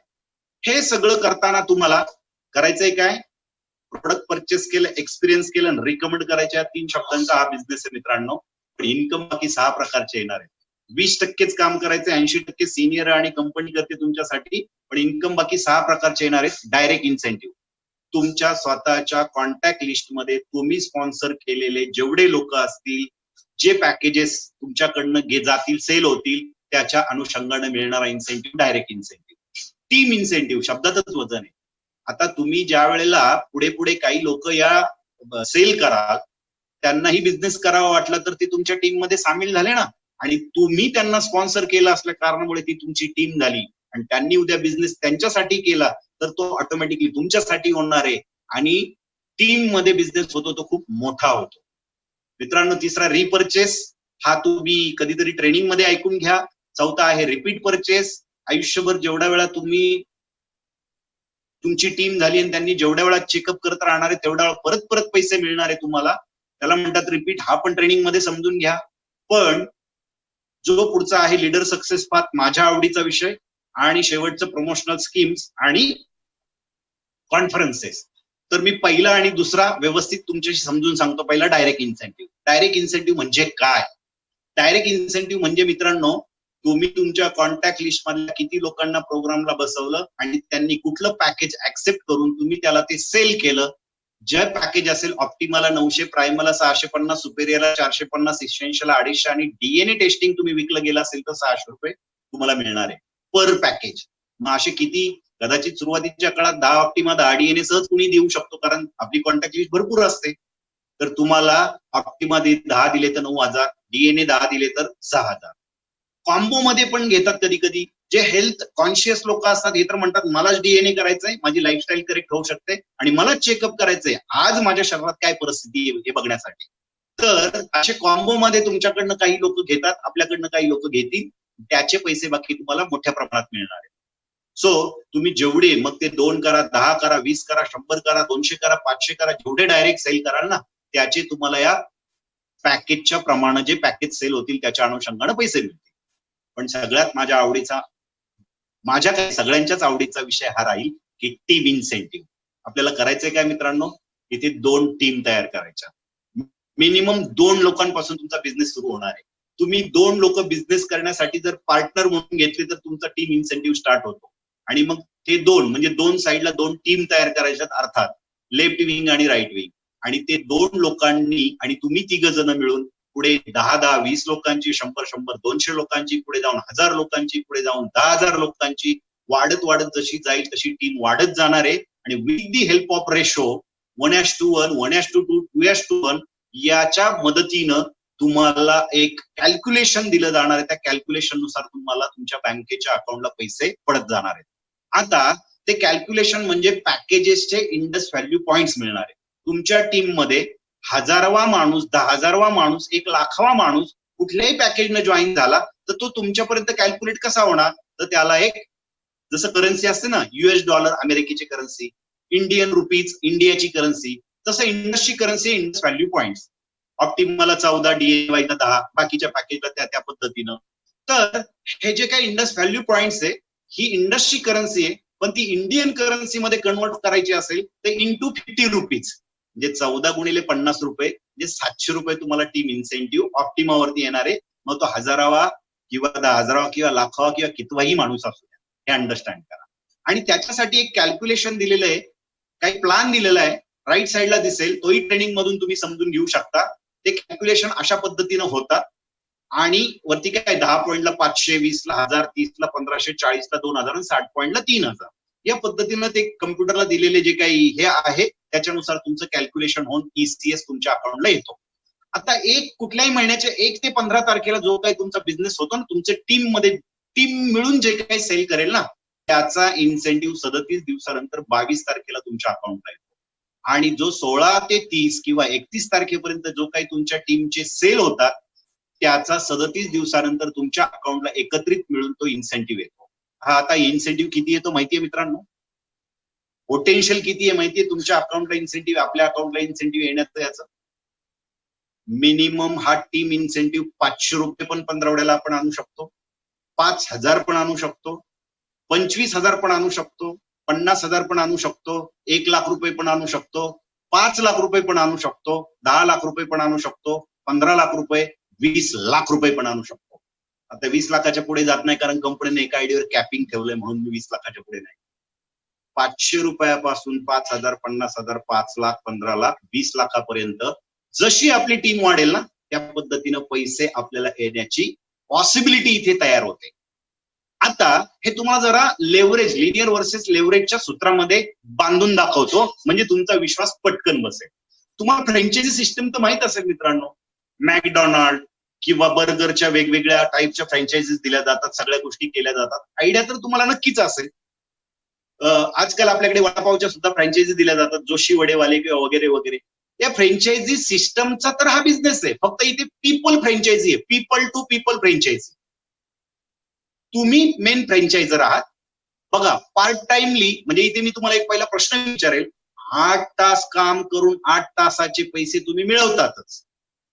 हे सगळं करताना तुम्हाला करायचंय काय, प्रोडक्ट परचेस केलं, एक्सपिरियन्स केलं आणि रिकमेंड करायच्या 3 शब्दांचा हा बिझनेस आहे मित्रांनो. पण इन्कम बाकी 6 प्रकारचे येणार आहे. 20%च काम करायचं, 80% सिनियर आणि कंपनी करते तुमच्यासाठी, पण इन्कम बाकी 6 प्रकारचे येणार आहेत. डायरेक्ट इन्सेंटिव्ह, तुमच्या स्वतःच्या कॉन्टॅक्ट लिस्ट मध्ये तुम्ही स्पॉन्सर केलेले जेवढे लोक असतील, जे पॅकेजेस तुमच्याकडनं जातील, सेल होतील, त्याच्या अनुषंगाने मिळणारा incentive direct incentive. Team incentive शब्दातच वजन आहे. आता तुम्ही ज्या वेळेला पुढे पुढे काही लोक या सेल कराल, त्यांनाही बिझनेस करावा वाटला तर ते तुमच्या टीम मध्ये सामील झाले ना, आणि तुम्ही त्यांना स्पॉन्सर केलं असल्या कारणामुळे ती तुमची टीम झाली आणि त्यांनी उद्या बिझनेस त्यांच्यासाठी केला तर तो ऑटोमॅटिकली तुमच्यासाठी होणार आहे आणि टीम मध्ये बिझनेस होतो तो खूप मोठा होतो. मित्रांनो, तिसरा रिपर्चेस, हा तुम्ही कधीतरी ट्रेनिंग मध्ये ऐकून घ्या. चौथा आहे रिपीट परचेस. आयुष्यभर जेवढ्या वेळा तुमची टीम झाली आणि त्यांनी जेवढ्या वेळा चेकअप करत राहणार आहे तेवढ्या वेळा परत परत पैसे मिळणार आहे तुम्हाला. त्याला म्हणतात रिपीट. हा पण ट्रेनिंग मध्ये समजून घ्या. पण जो पुढचा आहे लीडर सक्सेस पाथ, माझ्या आवडीचा विषय, आणि शेवटचं प्रमोशनल स्कीम्स आणि कॉन्फरन्सेस. तर मी पहिला आणि दुसरा व्यवस्थित तुमच्याशी समजून सांगतो. पहिला डायरेक्ट इन्सेंटिव्ह. डायरेक्ट इन्सेंटिव्ह म्हणजे काय? डायरेक्ट इन्सेंटिव्ह म्हणजे मित्रांनो, तुम्ही तुमच्या कॉन्टॅक्ट लिस्ट मधल्या किती लोकांना प्रोग्रामला बसवलं आणि त्यांनी कुठलं पॅकेज ऍक्सेप्ट करून तुम्ही त्याला ते सेल केलं. जे पॅकेज असेल ऑप्टिमाला 900, प्रायमाला 650, सुपेरियरला 450, इसेन्शियलला 250 आणि डीएनए टेस्टिंग तुम्ही विकलं गेलं असेल तर 600 रुपये तुम्हाला मिळणार आहे पर पॅकेज. मग असे किती, कदाचित सुरुवातीच्या काळात 10 ऑप्टिमा 10 डीएनए सहज कुणी देऊ शकतो, कारण आपली कॉन्टॅक्ट लिस्ट भरपूर असते. तर तुम्हाला ऑप्टिमा 10 दिले तर 9,000, डीएनए 10 दिले तर 6,000. कॉम्बो मध्ये पण घेतात कधी कधी. जे हेल्थ कॉन्शियस लोक असतात हे तर म्हणतात मलाच डीएनए करायचंय, माझी लाईफस्टाईल करेक्ट होऊ शकते आणि मलाच चेकअप करायचंय आज माझ्या शरीरात काय परिस्थिती आहे हे बघण्यासाठी. तर असे कॉम्बो मध्ये तुमच्याकडनं काही लोक घेतात, आपल्याकडनं काही लोक घेतील, त्याचे पैसे बाकी तुम्हाला मोठ्या प्रमाणात मिळणार आहे. सो तुम्ही जेवढे मग ते 2 करा, 10 करा, 20 करा, 100 करा, 200 करा, 500 करा, जेवढे डायरेक्ट सेल कराल ना त्याचे तुम्हाला या पॅकेजच्या प्रमाणे जे पॅकेज सेल होतील त्याच्या अनुषंगाने पैसे मिळतील. पण सगळ्यात माझ्या आवडीचा, माझ्या काही सगळ्यांच्याच आवडीचा विषय हा राहील की टीम इन्सेंटिव्ह. आपल्याला करायचंय काय मित्रांनो, इथे 2 टीम तयार करायच्या. मिनिमम 2 लोकांपासून तुमचा बिझनेस सुरू होणार आहे. तुम्ही 2 लोक बिझनेस करण्यासाठी जर पार्टनर म्हणून घेतले तर तुमचा टीम इन्सेंटिव्ह स्टार्ट होतो. आणि मग ते 2 म्हणजे 2 साईडला 2 टीम तयार करायच्यात, अर्थात लेफ्ट विंग आणि राईट विंग. आणि ते 2 लोकांनी आणि तुम्ही 3 जण मिळून पुढे 10-10, 20 लोकांची, 100-100, 200 लोकांची, पुढे जाऊन 1000 लोकांची, पुढे जाऊन 10,000 लोकांची, वाढत वाढत जशी जाईल तशी टीम वाढत जाणार आहे. आणि with the help of ratio 1:1, 1:2, 2:1 याच्या मदतीनं तुम्हाला एक कॅल्क्युलेशन दिलं जाणार आहे. त्या कॅल्क्युलेशन नुसार तुम्हाला तुमच्या बँकेच्या अकाउंटला पैसे पडत जाणार आहेत. आता ते कॅल्क्युलेशन म्हणजे पॅकेजेसचे इंडस व्हॅल्यू पॉइंट्स मिळणार आहे. तुमच्या टीम मध्ये 1000वा माणूस, 10,000वा माणूस, 1,00,000वा माणूस कुठल्याही पॅकेजनं जॉईन झाला तर तो तुमच्यापर्यंत कॅल्क्युलेट कसा होणार, तर त्याला एक जसं करन्सी असते ना, US डॉलर अमेरिकेची करन्सी, इंडियन रुपीज इंडियाची करन्सी, तसं इंडसची करन्सी इंडस व्हॅल्यू पॉइंट्स. ऑप्टिमला 14, DAY 10, बाकीच्या पॅकेजला त्या त्या पद्धतीनं. तर हे जे काही इंडस व्हॅल्यू पॉइंट्स आहे ही इंडसची करन्सी आहे, पण ती इंडियन करन्सी मध्ये कन्वर्ट करायची असेल तर इंटू 50 रुपीज म्हणजे 14 गुणिले 50 रुपये म्हणजे 700 रुपये तुम्हाला टीम इन्सेंटिव्ह ऑप्टिमावरती येणार आहे. मग तो 1000वा किंवा 10,000वा किंवा लाखावा किंवा कितवाही माणूस असू द्या, हे अंडरस्टँड करा. आणि त्याच्यासाठी एक कॅल्क्युलेशन दिलेलं आहे, काही प्लॅन दिलेला आहे, राईट साईडला दिसेल, तोही ट्रेनिंग मधून तुम्ही समजून घेऊ शकता. ते कॅल्क्युलेशन अशा पद्धतीनं होतात. आणि वरती काय 10 पॉईंटला 500, 20ला 1000, 30ला 1500, 40ला 2000 आणि 60 पॉईंटला 3000 या पद्धतीनं ते कम्प्युटरला दिलेले जे काही हे आहे त्याच्यानुसार तुमचं कॅल्क्युलेशन होऊन ECS तुमच्या अकाउंटला येतो. आता कुठल्याही महिन्याच्या 1 ते 15 तारखेला जो काही तुमचा बिझनेस होतो ना, तुमच्या टीम मिळून जे काही सेल करेल ना त्याचा इन्सेंटिव्ह 37 दिवसानंतर 22 तारखेला तुमच्या अकाउंटला येतो. आणि जो 16 ते 30 किंवा 31 तारखेपर्यंत जो काही तुमच्या टीमचे सेल होतात त्याचा 37 दिवसानंतर तुमच्या अकाउंटला एकत्रित मिळून तो इन्सेंटिव्ह येतो. हा आता इन्सेंटिव्ह किती येतो माहितीये मित्रांनो, पोटेन्शियल किती आहे माहितीये तुमच्या अकाउंटला इन्सेंटिव्ह, आपल्या अकाउंटला इन्सेंटिव्ह येण्याचं याचं मिनिमम हा टीम इन्सेंटिव्ह 500 रुपये पण पंधरवड्याला आपण आणू शकतो, 5,000 पण आणू शकतो, 25,000 पण आणू शकतो, 50,000 पण आणू शकतो, 1,00,000 रुपये पण आणू शकतो, 5,00,000 रुपये पण आणू शकतो, 10,00,000 रुपये पण आणू शकतो, 15,00,000 रुपये, 20,00,000 रुपये पण आणू शकतो. आता 20,00,000च्या पुढे जात नाही कारण कंपनीने एका आयडीवर कॅपिंग ठेवलंय म्हणून मी 20,00,000च्या पुढे नाही. 500 रुपयापासून 5,000, 50,000, 5,00,000, 15,00,000, 20,00,000पर्यंत जशी आपली टीम वाढेल ना त्या पद्धतीनं पैसे आपल्याला येण्याची पॉसिबिलिटी इथे तयार होते. आता हे तुम्हाला जरा लेव्हरेज, लिनियर वर्सेस लेव्हरेजच्या सूत्रामध्ये बांधून दाखवतो म्हणजे तुमचा विश्वास पटकन बसेल. तुम्हाला फ्रँचायझी सिस्टम तर माहित असेल मित्रांनो, मॅकडॉनल्ड किंवा बर्गरच्या वेगवेगळ्या टाईपच्या फ्रँचायझीज दिल्या जातात, सगळ्या गोष्टी केल्या जातात. आयडिया तर तुम्हाला नक्कीच असेल. आजकाल आपल्याकडे वडापावच्या सुद्धा फ्रँचायझी दिल्या जातात, जोशी वडेवाले किंवा वगैरे वगैरे. या फ्रँचायझी सिस्टमचा तर हा बिझनेस आहे, फक्त इथे पीपल फ्रँचायझी आहे, पीपल टू पीपल फ्रँचायझी. तुम्ही मेन फ्रँचायझर आहात. बघा पार्ट टाइमली म्हणजे इथे मी तुम्हाला एक पहिला प्रश्न विचारेल, 8 तास काम करून 8 तासाचे पैसे तुम्ही मिळवतातच,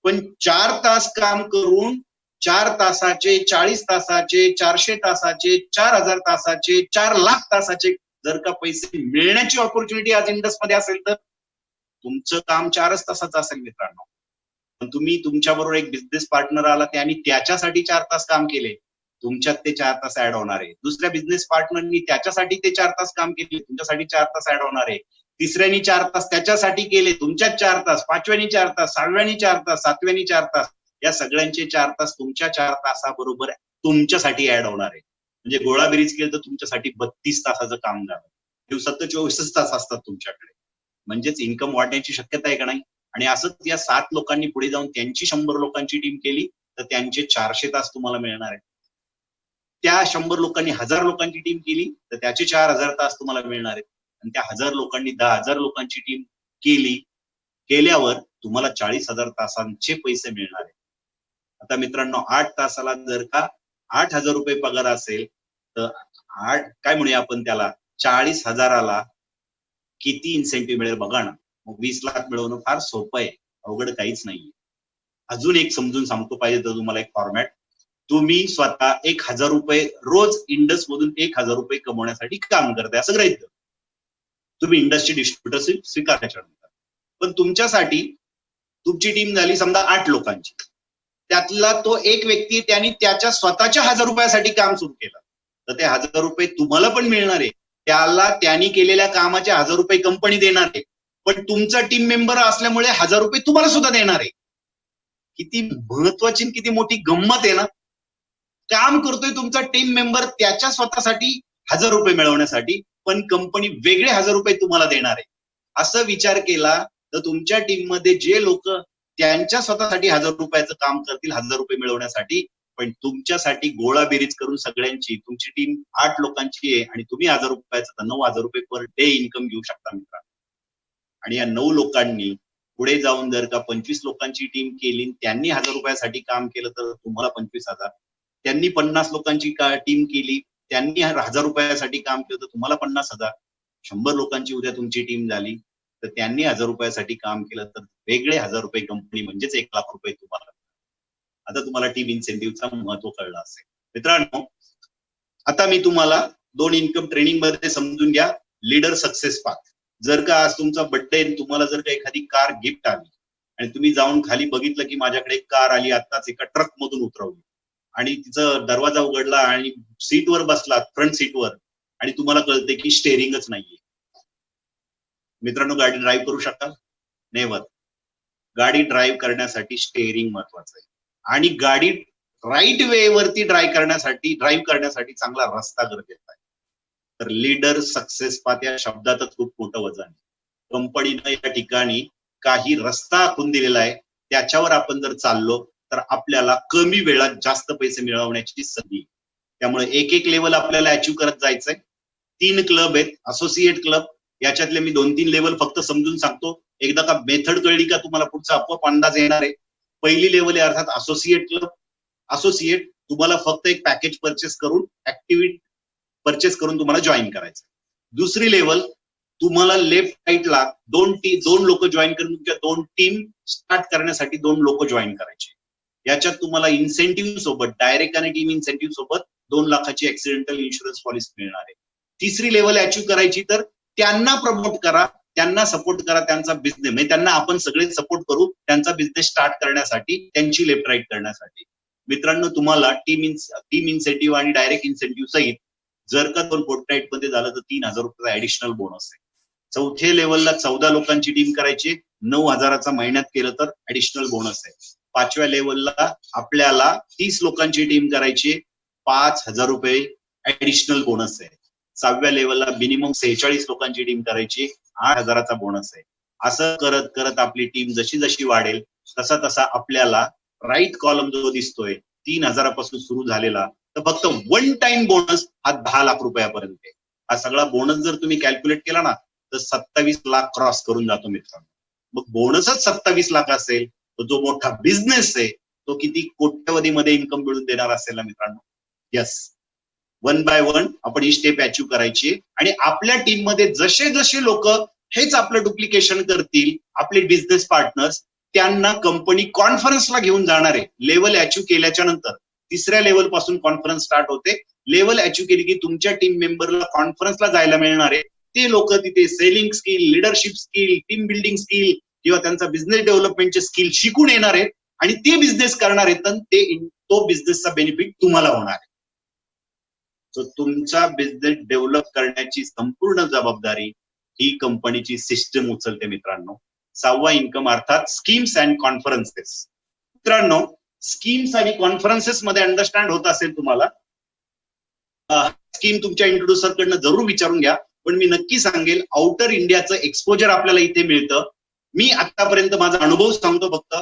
पण 4 तास काम करून 4 तासाचे, 40 तासाचे, 400 तासाचे, 4,000 तासाचे, 4,00,000 तासाचे जर का पैसे मिळण्याची ऑपॉर्च्युनिटी आज इंडसमध्ये असेल तर तुमचं काम 4च तासाचं असेल मित्रांनो. पण तुम्ही तुमच्याबरोबर एक बिझनेस पार्टनर आला आणि त्याच्यासाठी 4 तास काम केले, तुमच्यात ते 4 तास ऍड होणार आहे. दुसऱ्या बिझनेस पार्टनरनी त्याच्यासाठी ते 4 तास काम केले, तुमच्यासाठी 4 तास ऍड होणार आहे. तिसऱ्यानी 4 तास त्याच्यासाठी केले, तुमच्यात 4 तास, 5व्यानी 4 तास, 6व्यानी 4 तास, 7व्यानी 4 तास, या सगळ्यांचे 4 तास तुमच्या 4 तासाबरोबर तुमच्यासाठी ऍड होणार आहे. म्हणजे गोळाबेरीज केलं तर तुमच्यासाठी 32 तासाचं काम झालं. दिवसात तर 24 तास असतात तुमच्याकडे, म्हणजेच इन्कम वाढण्याची शक्यता आहे का नाही. आणि असंच या 7 लोकांनी पुढे जाऊन त्यांची 100 लोकांची टीम केली तर त्यांचे 400 तास तुम्हाला मिळणार आहे. त्या 100 लोकांनी 1000 लोकांची टीम केली तर त्याचे 4000 तास तुम्हाला मिळणार आहेत. आणि त्या 1000 लोकांनी 10,000 लोकांची टीम केल्यावर तुम्हाला 40,000 तासांचे पैसे मिळणार आहेत. आता मित्रांनो 8 तासाला जर का 8,000 रुपये पगार असेल तर काय म्हणूया आपण त्याला 40,000ला किती इन्सेंटिव्ह मिळेल बघा ना. मग 20 लाख मिळवणं फार सोपं आहे, अवघड काहीच नाहीये. अजून एक समजून सांगतो पाहिजे तर तुम्हाला एक फॉर्मॅट. तुम्ही स्वतः 1,000 रुपये रोज इंडस मधून 1,000 रुपये कमवण्यासाठी काम करताय असं गृहीत धरा. तुम्ही इंडसचे डिस्ट्रीब्युटरशिप स्वीकारल्याच्या नंतर पण तुमच्यासाठी तुमची टीम झाली समजा 8 लोकांची, त्यातला तो एक व्यक्ती त्यांनी त्याच्या स्वतःच्या 1,000 रुपयासाठी काम सुरू केलं तर ते 1,000 रुपये तुम्हाला पण मिळणार आहे. त्याला त्यांनी केलेल्या कामाचे 1,000 रुपये कंपनी देणार आहे, पण तुमचा टीम मेंबर असल्यामुळे 1,000 रुपये तुम्हाला सुद्धा देणार आहे. किती महत्वाची किती मोठी गंमत आहे ना. काम करतोय तुमचा टीम मेंबर त्याच्या स्वतःसाठी 1,000 रुपये मिळवण्यासाठी, पण कंपनी वेगळे 1,000 रुपये तुम्हाला देणार आहे. असं विचार केला तर तुमच्या टीम मध्ये जे लोक त्यांच्या स्वतःसाठी 1,000 रुपयाचं काम करतील 1,000 रुपये मिळवण्यासाठी, पण तुमच्यासाठी गोळाबेरीज करून सगळ्यांची तुमची टीम 8 लोकांची आहे आणि तुम्ही 1,000 रुपयाचं तर 9,000 रुपये पर डे इन्कम घेऊ शकता मित्रांनो. आणि या 9 लोकांनी पुढे जाऊन जर का 25 लोकांची टीम केली, त्यांनी 1,000 रुपयासाठी काम केलं तर तुम्हाला 25,000. त्यांनी 50 लोकांची टीम केली, त्यांनी 1,000 रुपयासाठी काम केलं तर तुम्हाला 50,000. 100 लोकांची उद्या तुमची टीम झाली तर त्यांनी 1,000 रुपयासाठी काम केलं तर वेगळे 1,000 रुपये कंपनी म्हणजेच 1 लाख रुपये तुम्हाला. आता तुम्हाला टीम इन्सेंटिव्हचा महत्व कळलं असेल. मित्रांनो आता मी तुम्हाला 2 इन्कम ट्रेनिंग मध्ये समजून घ्या. Leader success path. जर का आज तुमचा बर्थडे तुम्हाला जर का एखादी कार गिफ्ट आली आणि तुम्ही जाऊन खाली बघितलं की माझ्याकडे एक कार आली आत्ताच एका ट्रक मधून उतरवली आणि तिचा दरवाजा उघडला आणि सीटवर बसलात फ्रंट सीटवर आणि तुम्हाला कळते की स्टेअरिंगच नाहीये. मित्रांनो गाडी ड्राईव्ह करू शकाल? नेव्हर. गाडी ड्राईव्ह करण्यासाठी स्टेअरिंग महत्वाचं आहे आणि गाडी राईट वे वरती ड्राईव्ह करण्यासाठी चांगला रस्ता गरजेचा आहे. तर लीडर सक्सेस पाथ या शब्दातच खूप मोठं वजन आहे. कंपनीनं या ठिकाणी काही रस्ता आखून दिलेला आहे, त्याच्यावर आपण जर चाललो तर आपल्याला कमी वेळात जास्त पैसे मिळवण्याची संधी. त्यामुळे एक लेवल आपल्याला अचीव्ह करत जायचंय. 3 क्लब आहेत असोसिएट क्लब. याच्यातले मी 2-3 लेवल फक्त समजून सांगतो. एकदा का मेथड कळली का तुम्हाला पुढचा आपोआप अंदाज येणार आहे. पहिली लेवल आहे अर्थात असोसिएट क्लब. असोसिएट तुम्हाला फक्त एक पॅकेज परचेस करून ऍक्टिव्हिटी परचेस करून तुम्हाला जॉईन करायचं. दुसरी लेवल तुम्हाला लेफ्ट राईटला 2 लोक जॉईन करून तुमच्या 2 टीम स्टार्ट करण्यासाठी 2 लोक जॉईन करायचे. याच्यात तुम्हाला इन्सेंटिव्ह सोबत डायरेक्ट आणि टीम इन्सेंटिव्ह सोबत 2 लाखाची ऍक्सिडेंटल इन्शुरन्स पॉलिसी मिळणार आहे. तिसरी लेवल अचीव्ह करायची तर त्यांना प्रमोट करा, त्यांना सपोर्ट करा, त्यांचा बिझनेस म्हणजे त्यांना आपण सगळे सपोर्ट करू त्यांचा बिझनेस स्टार्ट करण्यासाठी, त्यांची लेफ्ट राईट करण्यासाठी. मित्रांनो तुम्हाला टीम इन्सेंटिव्ह आणि डायरेक्ट इन्सेंटिव्ह सहित जर का 2 फोर्टनाईट मध्ये झालं तर 3,000 रुपयाचा ऍडिशनल बोनस आहे. चौथ्या लेवलला 14 लोकांची टीम करायची, 9,000चा महिन्यात केलं तर ऍडिशनल बोनस आहे. 5व्या लेवलला आपल्याला 30 लोकांची टीम करायची, 5,000 रुपये ऍडिशनल बोनस आहे. 6व्या लेवलला मिनिमम 46 लोकांची टीम करायची, 8,000चा बोनस आहे. असं करत करत आपली टीम जशी जशी वाढेल तसा तसा आपल्याला राईट कॉलम जो दिसतोय 3,000पासून सुरू झालेला तर फक्त 1 टाइम बोनस हा 10 लाख रुपयापर्यंत आहे. हा सगळा बोनस जर तुम्ही कॅल्क्युलेट केला ना तर 27 लाख क्रॉस करून जातो मित्रांनो. मग बोनसच 27 लाख असेल तर जो मोठा बिझनेस आहे तो किती कोट्यवधीमध्ये इन्कम मिळून देणार असेल ना मित्रांनो. यस, 1 बाय 1 आपण ही स्टेप अचीव्ह करायची आणि आपल्या टीम मध्ये जसे जसे लोक हेच आपलं डुप्लिकेशन करतील, आपले बिझनेस पार्टनर्स, त्यांना कंपनी कॉन्फरन्सला घेऊन जाणार आहे. लेवल अचीव्ह केल्याच्या नंतर 3ऱ्या लेवल पासून कॉन्फरन्स स्टार्ट होते. लेवल अचीव्ह केली की तुमच्या टीम मेंबरला कॉन्फरन्सला जायला मिळणार आहे. ते लोक तिथे selling skill, leadership skill, team building skill किंवा त्यांचा बिझनेस डेव्हलपमेंटचे स्किल शिकून येणार आहेत आणि ते बिझनेस करणार आहेत आणि तो बिझनेसचा बेनिफिट तुम्हाला होणार आहे. सो तुमचा बिझनेस डेव्हलप करण्याची संपूर्ण जबाबदारी ही कंपनीची सिस्टम उचलते मित्रांनो. 6वा इन्कम अर्थात स्कीम्स अँड कॉन्फरन्सेस. मित्रांनो स्कीम्स आणि कॉन्फरन्सेस मध्ये अंडरस्टँड होत असेल तुम्हाला. स्कीम तुमच्या इंट्रोड्युसर कडनं जरूर विचारून घ्या, पण मी नक्की सांगेल आउटर इंडियाचं एक्सपोजर आपल्याला इथे मिळतं. मी आतापर्यंत माझा अनुभव सांगतो फक्त.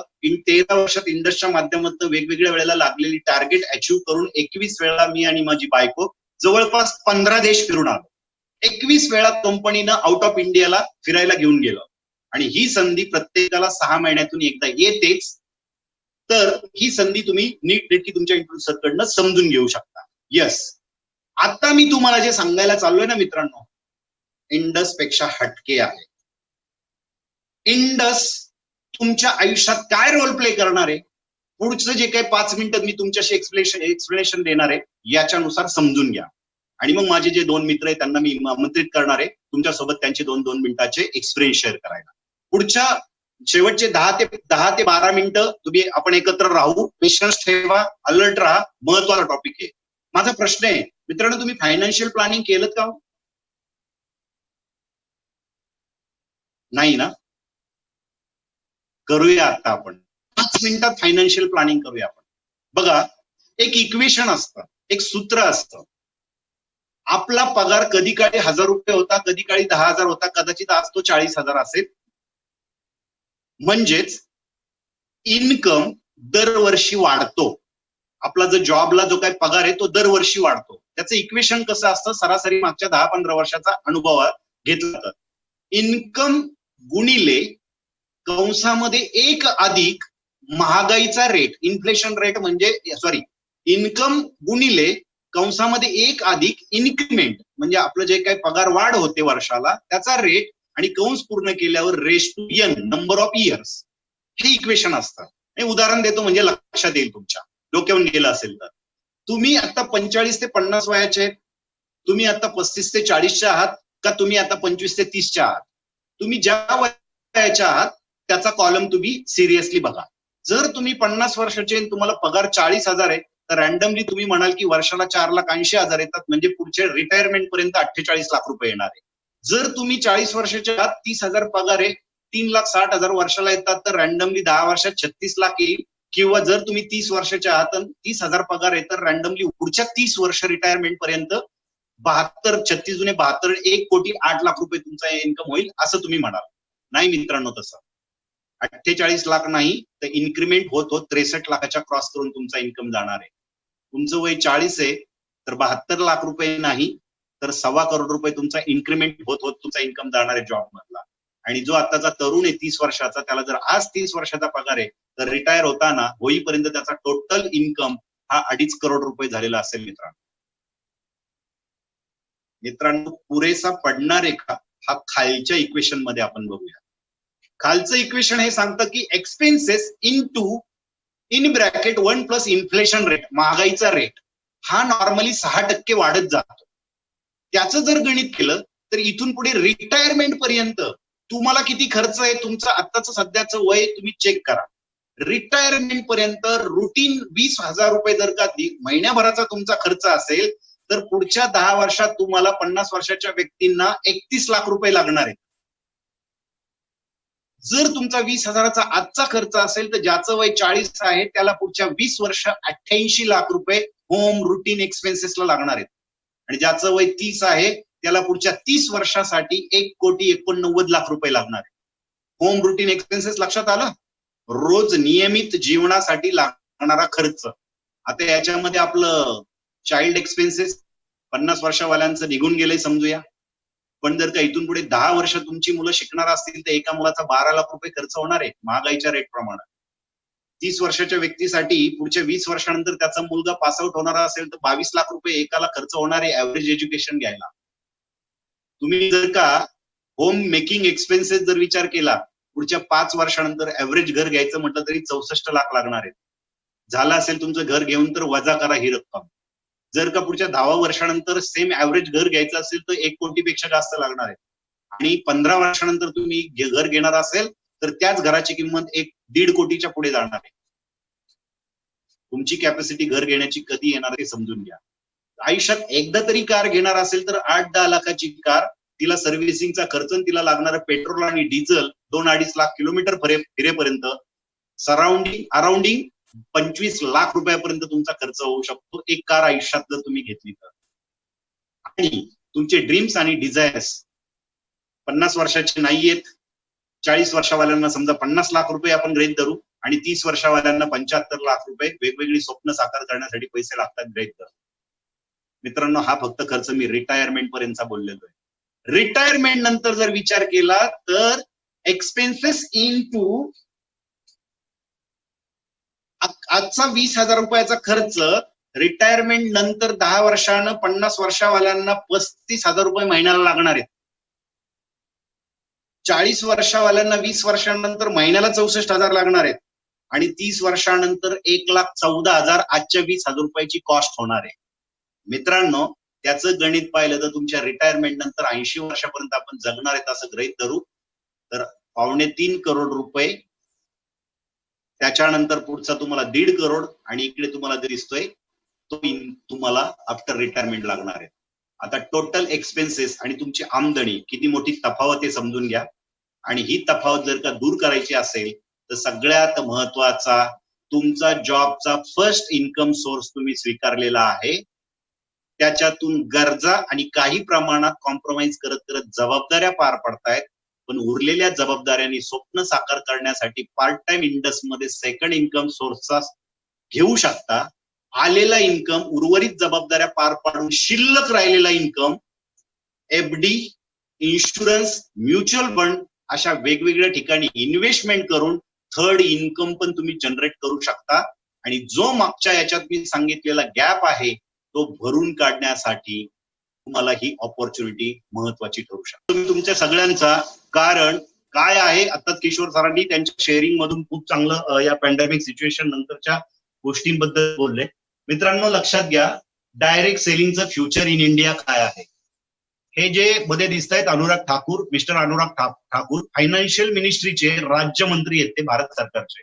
13 वर्षात इंडस्ट्रीच्या माध्यमातून वेगवेगळ्या वेळेला लागलेली टार्गेट अचीव्ह करून 21 वेळा मी आणि माझी बायको जवळपास 15 देश फिरून आलो. 21 वेळा कंपनीनं आउट ऑफ इंडियाला फिरायला घेऊन गेलो. आणि ही संधी प्रत्येकाला 6 महिन्यातून एकदा येतेच. तर ही संधी तुम्ही नीटनेटकी तुमच्या इन्फ्लुएन्सरकडनं समजून घेऊ शकता. यस, आता मी तुम्हाला जे सांगायला चाललोय ना मित्रांनो, इंडस पेक्षा हटके आहे. इंडस तुमच्या आयुष्यात काय रोल प्ले करणार आहे, पुढचं जे काही 5 मिनिटं मी तुमच्याशी एक्सप्लेनेशन देणार आहे याच्यानुसार समजून घ्या. आणि मग माझे जे 2 मित्र आहेत त्यांना मी आमंत्रित करणार आहे तुमच्यासोबत त्यांचे 2-2 मिनिटाचे एक्सपिरियन्स शेअर करायला. पुढच्या शेवटचे 10 ते 12 मिनिटं तुम्ही आपण एकत्र राहू, पेशन्स ठेवा, अलर्ट राहा. महत्वाचा टॉपिक आहे. माझा प्रश्न आहे मित्रांनो, तुम्ही फायनान्शियल प्लॅनिंग केलं का? नाही ना? करूया आता आपण 5 मिनिटात फायनान्शियल प्लॅनिंग करूया आपण. बघा, एक इक्वेशन असतं, एक सूत्र असतं. आपला पगार कधी काळी 1000 रुपये होता, कधी काळी 10,000 होता, कदाचित आज तो 40,000 असेल. म्हणजेच इन्कम दरवर्षी वाढतो. आपला जो जॉबला जो काही पगार आहे तो दरवर्षी वाढतो. त्याचं इक्वेशन कसं असतं, सरासरी मागच्या 10-15 वर्षाचा अनुभव घेतला तर इन्कम गुणिले कंसामध्ये 1 अधिक महागाईचा रेट, इन्फ्लेशन रेट म्हणजे सॉरी, इन्कम गुणिले कंसामध्ये 1 अधिक इन्क्रिमेंट म्हणजे आपलं जे काही पगार वाढ होते वर्षाला त्याचा रेट, आणि कंस पूर्ण केल्यावर raise to n, number of years, हे इक्वेशन असतं. हे उदाहरण देतो म्हणजे लक्षात येईल तुमच्या डोक्यावरून गेलं असेल तर. तुम्ही आता 45 ते 50 वयाचे आहेत, तुम्ही आता 35 ते 40च्या आहात का तुम्ही आता 25 ते 30च्या आहात? तुम्ही ज्या वयाच्या आहात त्याचा कॉलम तुम्ही सिरियसली बघा. जर तुम्ही 50 वर्षाचे तुम्हाला पगार 40,000 आहे तर रॅन्डमली तुम्ही म्हणाल की वर्षाला 4,80,000 येतात, म्हणजे पुढच्या रिटायरमेंट पर्यंत 48 लाख रुपये येणार आहे. जर तुम्ही 40 वर्षाच्या आहात, 30,000 पगार आहे, 3,60,000 वर्षाला येतात तर रॅन्डमली 10 वर्षात 36 लाख येईल. किंवा जर तुम्ही 30 वर्षाच्या आहात आणि 30,000 पगार आहे तर रॅन्डमली पुढच्या 30 वर्ष रिटायरमेंट पर्यंत 72, 36 जुने 72, 1,08,00,000 रुपये तुमचा इन्कम होईल असं तुम्ही म्हणाल. नाही मित्रांनो, तसं 48 लाख नाही तर इन्क्रिमेंट होत होत 63 लाखाच्या क्रॉस करून तुमचा इन्कम जाणार आहे. तुमचं वय 40 आहे तर 72 लाख रुपये नाही तर 1.25 करोड रुपये तुमचा इन्क्रिमेंट होत होत तुमचा इन्कम जाणार आहे जॉब मधला. आणि जो आताचा तरुण आहे 30 वर्षाचा, त्याला जर आज 30 वर्षाचा पगार आहे तर रिटायर होताना होईपर्यंत त्याचा टोटल इन्कम हा 2.5 करोड रुपये झालेला असेल. मित्रांनो पुरेसा पडणार आहे का, हा खालच्या इक्वेशन मध्ये आपण बघूया. खालचं इक्वेशन हे सांगतं की expenses in bracket 1 plus inflation rate, महागाईचा रेट हा नॉर्मली 6% वाढत जातो. त्याचं जर गणित केलं तर इथून पुढे रिटायरमेंट पर्यंत तुम्हाला किती खर्च आहे, तुमचं आत्ताचं सध्याचं वय तुम्ही चेक करा. रिटायरमेंट पर्यंत रुटीन 20,000 रुपये जर का महिन्याभराचा तुमचा खर्च असेल तर पुढच्या 10 वर्षात तुम्हाला 50 वर्षाच्या व्यक्तींना 31 लाख रुपये लागणार आहेत. जर तुमचा 20,000चा आजचा खर्च असेल तर ज्याचं वय 40 आहे त्याला पुढच्या 20 वर्ष 88 लाख रुपये होम रुटीन एक्सपेन्सेसला लागणार आहेत. आणि ज्याचं वय 30 आहे त्याला पुढच्या 30 वर्षासाठी 1,89,00,000 रुपये लागणार आहे. होम रुटीन एक्सपेन्सेस लक्षात आलं? रोज नियमित जीवनासाठी लागणारा खर्च. आता याच्यामध्ये आपलं चाइल्ड एक्सपेन्सेस 50 वर्षावाल्यांचं निघून गेलंय समजूया. पण जर का इथून पुढे 10 वर्ष तुमची मुलं शिकणार असतील तर एका मुलाचा 12 लाख रुपये खर्च होणार आहे महागाईच्या रेट प्रमाणे. 30 वर्षाच्या व्यक्तीसाठी पुढच्या 20 वर्षानंतर त्याचा मुलगा पास आउट होणार असेल तर 22 लाख रुपये एकाला खर्च होणार आहे ऍव्हरेज एज्युकेशन घ्यायला. तुम्ही जर का होम मेकिंग एक्सपेन्सेस जर विचार केला पुढच्या 5 वर्षानंतर ऍव्हरेज घर घ्यायचं म्हटलं तरी 64 लाख लागणार आहेत. झालं असेल तुमचं घर घेऊन तर वजा करा ही रक्कम. जर का पुढच्या 10 वर्षानंतर सेम ऍव्हरेज घर घ्यायचं असेल तर 1 कोटीपेक्षा जास्त लागणार आहे. आणि 15 वर्षानंतर तुम्ही घर घेणार असेल तर त्याच घराची किंमत 1-1.5 कोटीच्या पुढे जाणार आहे. तुमची कॅपॅसिटी घर घेण्याची कधी येणार ते समजून घ्या. आयुष्यात एकदा तरी कार घेणार असेल तर 8-10 लाखाची कार, तिला सर्व्हिसिंगचा खर्च, तिला लागणारं पेट्रोल आणि डिझेल 2-2.5 लाख किलोमीटर फिरेपर्यंत अराउंडिंग 25 लाख रुपयापर्यंत तुमचा खर्च होऊ शकतो एक कार आयुष्यात जर तुम्ही घेतली तर. आणि तुमचे ड्रीम्स आणि डिझायर्स 50 वर्षाचे नाहीयेत, 40 वर्षावाल्यांना समजा 50 लाख रुपये आपण गृहीत धरू आणि 30 वर्षावाल्यांना 75 लाख रुपये वेगवेगळी स्वप्न साकार करण्यासाठी पैसे लागतात गृहीत धरू. मित्रांनो, हा फक्त खर्च मी रिटायरमेंट पर्यंतचा बोललेलो आहे. रिटायरमेंट नंतर जर विचार केला तर एक्सपेन्सेस इन टू आजचा 20,000 रुपयाचा खर्च रिटायरमेंट नंतर 10 वर्षानं 50 वर्षावाल्यांना 35,000 रुपये महिन्याला लागणार आहेत. 40 वर्षावाल्यांना 20 वर्षानंतर महिन्याला 64,000 लागणार आहेत आणि 30 वर्षानंतर 1,14,000 आजच्या 20,000 रुपयाची कॉस्ट होणार आहे. मित्रांनो, त्याचं गणित पाहिलं तर तुमच्या रिटायरमेंट नंतर 80 वर्षापर्यंत आपण जगणार आहेत असं गृहीत धरू तर 2.25 करोड रुपये, त्याच्यानंतर पुढचा तुम्हाला 1.5 करोड आणि इकडे तुम्हाला दिसतोय तो तुम्हाला आफ्टर रिटायरमेंट लागणार आहे. आता टोटल एक्सपेन्सेस आणि तुमची आमदनी किती मोठी तफावत आहे समजून घ्या. आणि ही तफावत जर का दूर करायची असेल तर सगळ्यात महत्वाचा तुमचा जॉबचा फर्स्ट इन्कम सोर्स तुम्ही स्वीकारलेला आहे. त्याच्यातून गरजा आणि काही प्रमाणात कॉम्प्रोमाइज करत करत जबाबदाऱ्या पार पडतायत, पण उरलेल्या जबाबदाऱ्यांनी स्वप्न साकार करण्यासाठी पार्ट टाइम इंडस्ट्रीमध्ये सेकंड इन्कम सोर्सचा घेऊ शकता. आलेला इन्कम, उर्वरित जबाबदाऱ्या पार पाडून शिल्लक राहिलेला income FD, insurance, mutual fund अशा वेगवेगळ्या ठिकाणी इन्व्हेस्टमेंट करून थर्ड इन्कम पण तुम्ही जनरेट करू शकता. आणि जो मागच्या याच्यात मी सांगितलेला गॅप आहे तो भरून काढण्यासाठी तुम्हाला ही ऑपॉर्च्युनिटी महत्वाची ठरू शकते. तुम्ही तुमच्या सगळ्यांचा कारण काय आहे आता किशोर सरांनी त्यांच्या शेअरिंग मधून खूप चांगलं या पॅन्डेमिक सिच्युएशन नंतरच्या गोष्टींबद्दल बोलले. मित्रांनो, लक्षात घ्या, डायरेक्ट सेलिंगचं फ्युचर इन इंडिया काय आहे. हे जे मध्ये दिसत आहेत अनुराग ठाकूर, मिस्टर अनुराग ठाकूर फायनान्शियल मिनिस्ट्रीचे राज्यमंत्री आहेत ते भारत सरकारचे.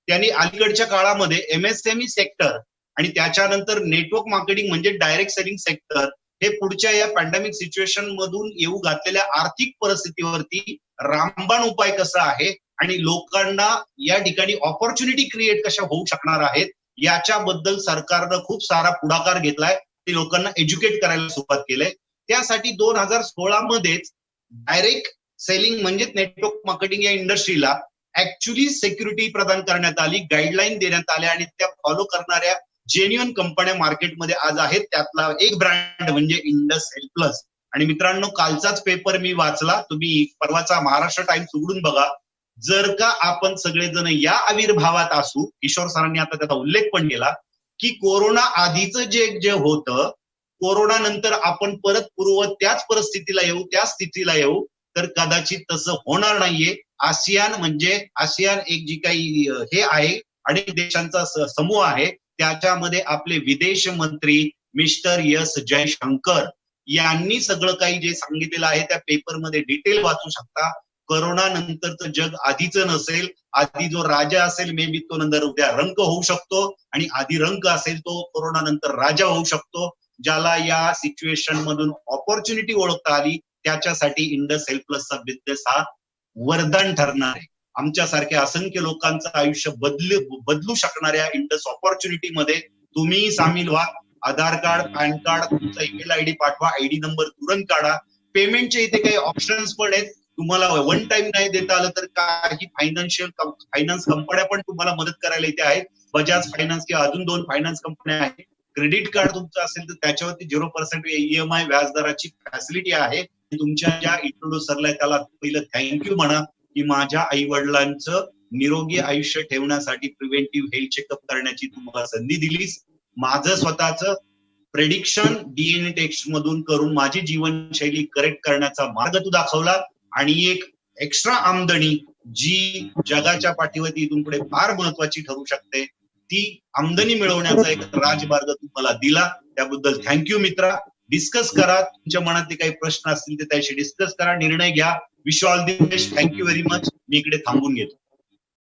त्यांनी अलीकडच्या काळामध्ये एमएसएमई सेक्टर आणि त्याच्यानंतर नेटवर्क मार्केटिंग म्हणजे डायरेक्ट सेलिंग सेक्टर हे पुढच्या या पॅन्डेमिक सिच्युएशन मधून येऊ घातलेल्या आर्थिक परिस्थितीवरती रामबाण उपाय कसा आहे आणि लोकांना या ठिकाणी ऑपॉर्च्युनिटी क्रिएट कशा होऊ शकणार आहेत याच्याबद्दल सरकारनं खूप सारा पुढाकार घेतलाय. ते लोकांना एज्युकेट करायला सुरुवात केलंय. त्यासाठी 2016 मध्येच डायरेक्ट सेलिंग म्हणजे नेटवर्क मार्केटिंग या इंडस्ट्रीला ऍक्च्युअली सिक्युरिटी प्रदान करण्यात आली, गाईडलाईन देण्यात आल्या आणि त्या फॉलो करणाऱ्या जेन्युअन कंपन्या मार्केटमध्ये आज आहेत. त्यातला एक ब्रँड म्हणजे इंडस हेल्थ प्लस. आणि मित्रांनो, कालचाच पेपर मी वाचला, तुम्ही परवाचा महाराष्ट्र टाइम्स उघडून बघा. जर का आपण सगळेजण या आविर्भावात असू, किशोर सरांनी आता त्याचा उल्लेख पण केला की कोरोना आधीचं जे होतं, कोरोना नंतर आपण परत पूर्व त्याच परिस्थितीला येऊ, त्याच स्थितीला येऊ, तर कदाचित तसं होणार नाहीये. आसियान एक जी काही हे आहे अनेक देशांचा समूह आहे, त्याच्यामध्ये आपले विदेश मंत्री मिस्टर एस जयशंकर यांनी सगळं काही जे सांगितलेलं आहे त्या पेपरमध्ये डिटेल वाचू शकता. कोरोना नंतरचं जग आधीचं नसेल. आधी जो राजा असेल मे बी तो नंतर उद्या रंक होऊ शकतो आणि आधी रंक असेल तो कोरोना नंतर राजा होऊ शकतो. ज्याला या सिच्युएशन मधून ऑपॉर्च्युनिटी ओळखता आली त्याच्यासाठी इंडस हेल्थ प्लसचा बिझनेस हा वरदान ठरणार आहे. आमच्यासारख्या असंख्य लोकांचं आयुष्य बदलू शकणाऱ्या इंडस ऑपॉर्च्युनिटी मध्ये तुम्ही सामील व्हा. आधार कार्ड, पॅन कार्ड, तुमचा ईमेल आयडी पाठवा, आयडी नंबर तुरंत काढा. पेमेंटचे इथे काही ऑप्शन्स पण आहेत. तुम्हाला वन टाइम नाही देता आलं तर काही फायनान्स कंपन्या पण तुम्हाला मदत करायला इथे आहेत. बजाज फायनान्स किंवा अजून 2 फायनान्स कंपन्या आहेत. क्रेडिट कार्ड तुमचं असेल तर त्याच्यावरती 0% EMI व्याजदराची फॅसिलिटी आहे. तुमच्या ज्या इंट्रोड्युसरला त्याला पहिलं थँक्यू म्हणा की माझ्या आई वडिलांचं निरोगी आयुष्य ठेवण्यासाठी प्रिव्हेंटिव्ह हेल्थ चेकअप करण्याची तुम्हाला संधी दिलीस. माझं स्वतःचं प्रेडिक्शन DNA टेस्ट मधून करून माझी जीवनशैली करेक्ट करण्याचा मार्ग तू दाखवला आणि एक एक्स्ट्रा आमदनी जी जगाच्या पाठीवरती इथून पुढे फार महत्वाची ठरू शकते, ती आमदनी मिळवण्याचा एक राजमार्ग तुम्हाला दिला. त्याबद्दल थँक्यू मित्रा. डिस्कस करा, तुमच्या मनातले काही प्रश्न असतील ते त्याशी डिस्कस करा, निर्णय घ्या. Wish all the best. Thank you very much. मी इकडे थांबून घेतो.